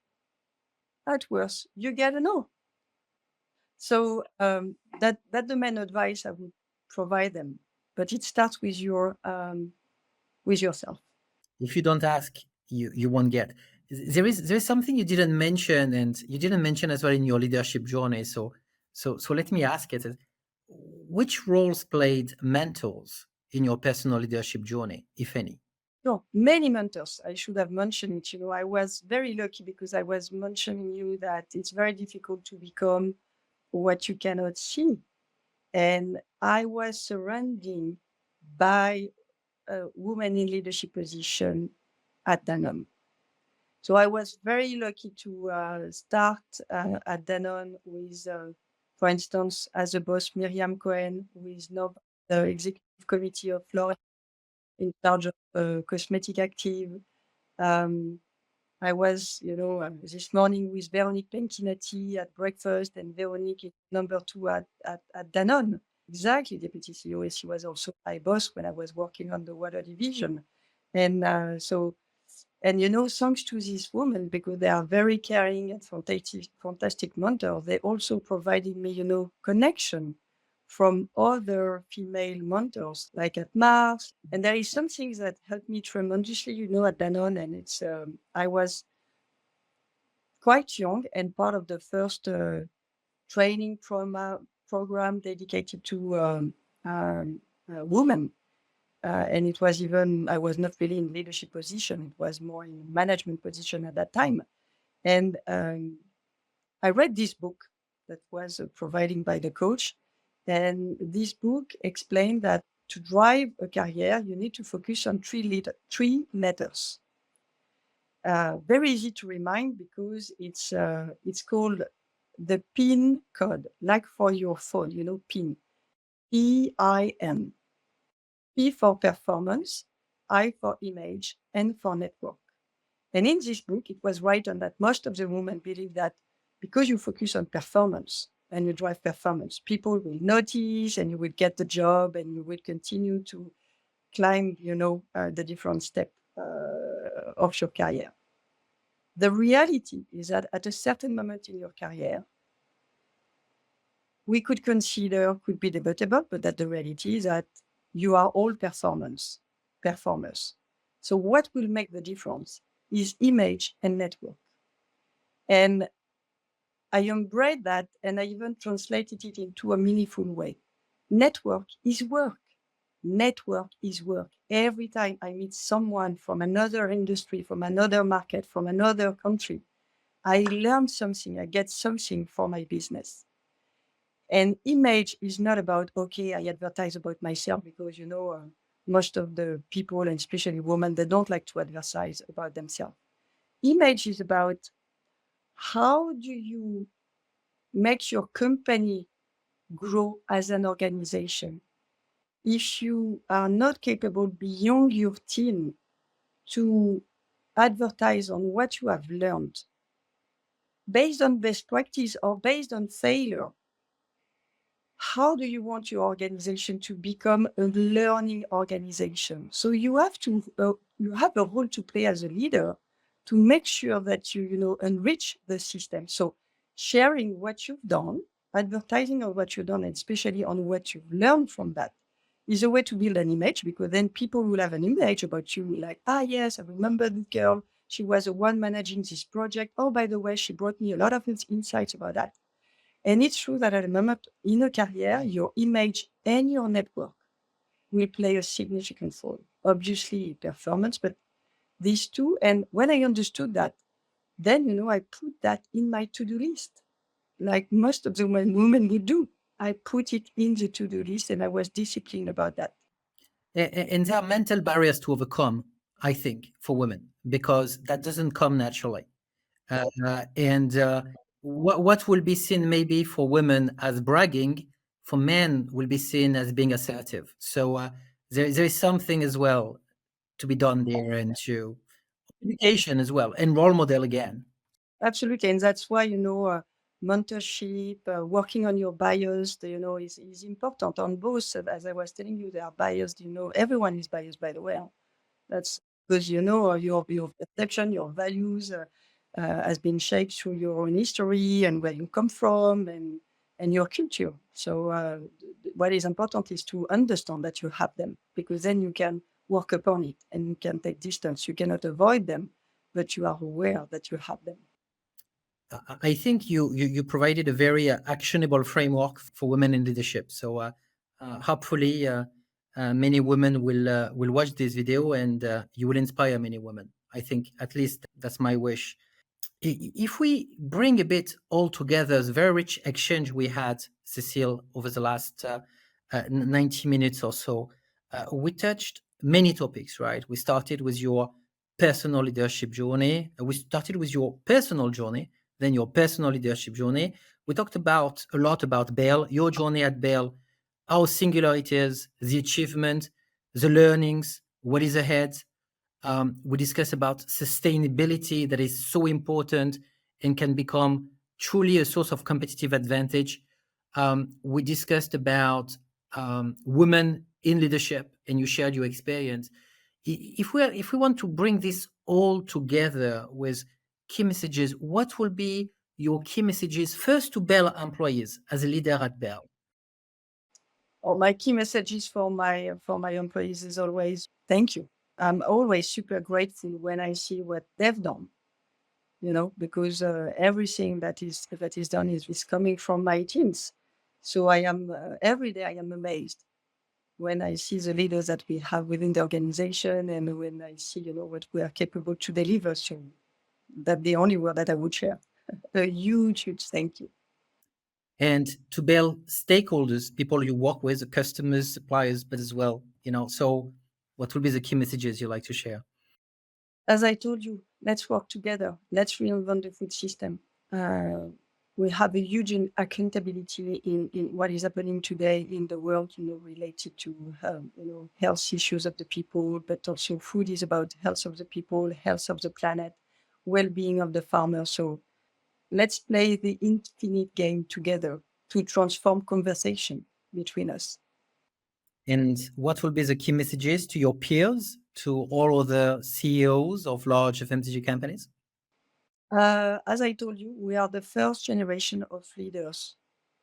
S2: At worst, you get a no. So that the main advice I would provide them, but it starts with yourself.
S1: If you don't ask, you won't get. There is something you didn't mention, and you didn't mention as well in your leadership journey. So let me ask it: which roles played mentors in your personal leadership journey, if any?
S2: No, many mentors. I should have mentioned it. I was very lucky because I was mentioning you that it's very difficult to become what you cannot see. And I was surrounded by a woman in leadership position at Danone. So I was very lucky to start at Danone with, for instance, as a boss, Miriam Cohen, who is now the executive committee of L'Oréal in charge of cosmetic active. Um, I was, this morning with Veronique Penkinati at breakfast, and Veronique is number 2 at Danone. Exactly, Deputy CEO. She was also my boss when I was working on the water division. And thanks to these women, because they are very caring and fantastic mentors, they also provided me, connection from other female mentors, like at Mars. And there is something that helped me tremendously, at Danone. And it's, I was quite young and part of the first training program dedicated to women. And it was even, I was not really in leadership position. It was more in management position at that time. And I read this book that was provided by the coach. And this book explained that to drive a career, you need to focus on three letters. Very easy to remind because it's called the PIN code, like for your phone, PIN. PIN. P for performance, I for image, N for network. And in this book, it was written that most of the women believe that because you focus on performance and you drive performance, people will notice and you will get the job and you will continue to climb, the different steps of your career. The reality is that at a certain moment in your career, we could be debatable, but that the reality is that you are all performers. So what will make the difference is image and network. And I embrace that, and I even translated it into a meaningful way. Network is work. Network is work. Every time I meet someone from another industry, from another market, from another country, I learn something, I get something for my business. And image is not about, okay, I advertise about myself because, most of the people, and especially women, they don't like to advertise about themselves. Image is about how do you make your company grow as an organization. If you are not capable beyond your team to advertise on what you have learned based on best practice or based on failure, how do you want your organization to become a learning organization? So you have a role to play as a leader to make sure that you enrich the system. So sharing what you've done, advertising on what you've done, and especially on what you've learned from that is a way to build an image, because then people will have an image about you like, yes, I remember this girl. She was the one managing this project. Oh, by the way, she brought me a lot of insights about that. And it's true that at a moment in a career, your image and your network will play a significant role. Obviously, performance, but these two. And when I understood that, then, I put that in my to-do list, like most of the women would do. I put it in the to-do list, and I was disciplined about that.
S1: And there are mental barriers to overcome, I think, for women, because that doesn't come naturally. And what will be seen maybe for women as bragging, for men will be seen as being assertive. So there is something as well to be done there, and to education as well, and role model again.
S2: Absolutely. And that's why, mentorship, working on your bias, is important on both. As I was telling you, they are biased. Everyone is biased, by the way. That's because, your perception, your values has been shaped through your own history and where you come from and your culture. So what is important is to understand that you have them, because then you can work upon it and you can take distance. You cannot avoid them, but you are aware that you have them.
S1: I think you provided a very actionable framework for women in leadership. So hopefully, many women will watch this video, and you will inspire many women. I think at least that's my wish. If we bring a bit all together the very rich exchange we had, Cecile, over the last 90 minutes or so, we touched many topics, right? We started with your personal leadership journey. We started with your personal journey, then your personal leadership journey. We talked about a lot about Bell, your journey at Bell, how singular it is, the achievement, the learnings, what is ahead. We discuss about sustainability, that is so important and can become truly a source of competitive advantage. We discussed about women in leadership, and you shared your experience. If we want to bring this all together with key messages, what will be your key messages first to Bell employees as a leader at Bell?
S2: My key messages for my employees is always thank you. I'm always super grateful when I see what they've done, because everything that is done is coming from my teams. So I am every day I am amazed when I see the leaders that we have within the organization, and when I see, what we are capable to deliver. So that's the only word that I would share. A huge, huge thank you.
S1: And to Bell stakeholders, people you work with, the customers, suppliers, but as well, so what will be the key messages you like to share?
S2: As I told you, let's work together. Let's reinvent the food system. We have a huge accountability in what is happening today in the world, related to health issues of the people, but also food is about health of the people, health of the planet, well-being of the farmer. So let's play the infinite game together to transform conversation between us.
S1: And what will be the key messages to your peers, to all other CEOs of large FMCG companies?
S2: As I told you, we are the first generation of leaders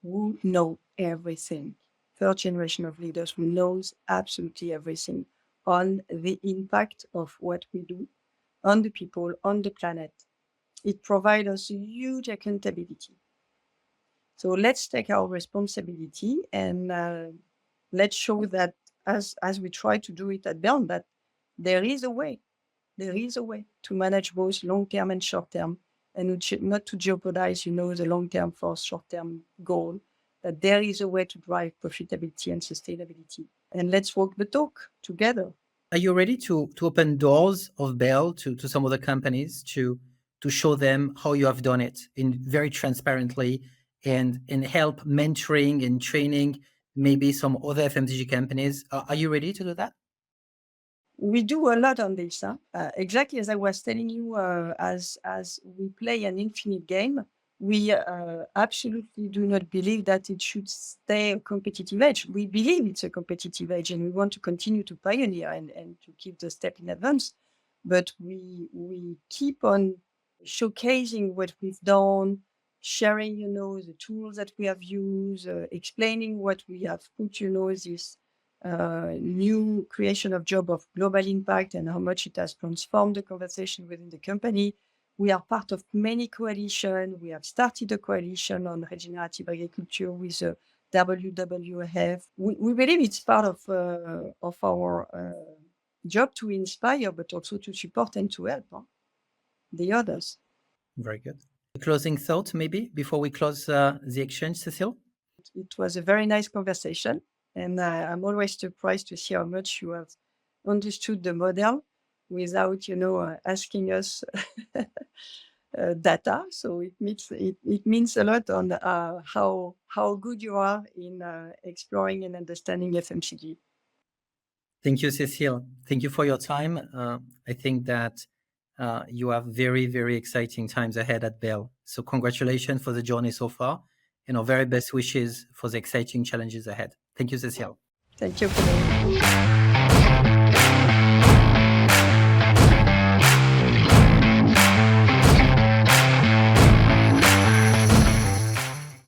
S2: who know everything. First generation of leaders who knows absolutely everything on the impact of what we do on the people, on the planet. It provides us huge accountability. So let's take our responsibility and let's show that as we try to do it at Bern, that there is a way. There is a way to manage both long-term and short-term, and not to jeopardize, the long-term for short-term goal. That there is a way to drive profitability and sustainability. and let's walk the talk together.
S1: Are you ready to open doors of Bell to some other companies to show them how you have done it in very transparently and help mentoring and training maybe some other FMCG companies? Are you ready to do that?
S2: We do a lot on this. Exactly as I was telling you, as we play an infinite game, we absolutely do not believe that it should stay a competitive edge. We believe it's a competitive edge, and we want to continue to pioneer and to keep the step in advance. But we keep on showcasing what we've done, sharing, the tools that we have used, explaining what we have put, this new creation of job of global impact and how much it has transformed the conversation within the company. We are part of many coalitions. We have started a coalition on regenerative agriculture with the WWF. We believe it's part of our job to inspire, but also to support and to help the others.
S1: Very good. A closing thought, maybe, before we close the exchange, Cecile?
S2: It was a very nice conversation, and I'm always surprised to see how much you have understood the model without, asking us data. So it means a lot on how good you are in exploring and understanding FMCG.
S1: Thank you, Cecile. Thank you for your time. I think that you have very, very exciting times ahead at Bell. So congratulations for the journey so far, and our very best wishes for the exciting challenges ahead. Thank you, Cecile.
S2: Thank you for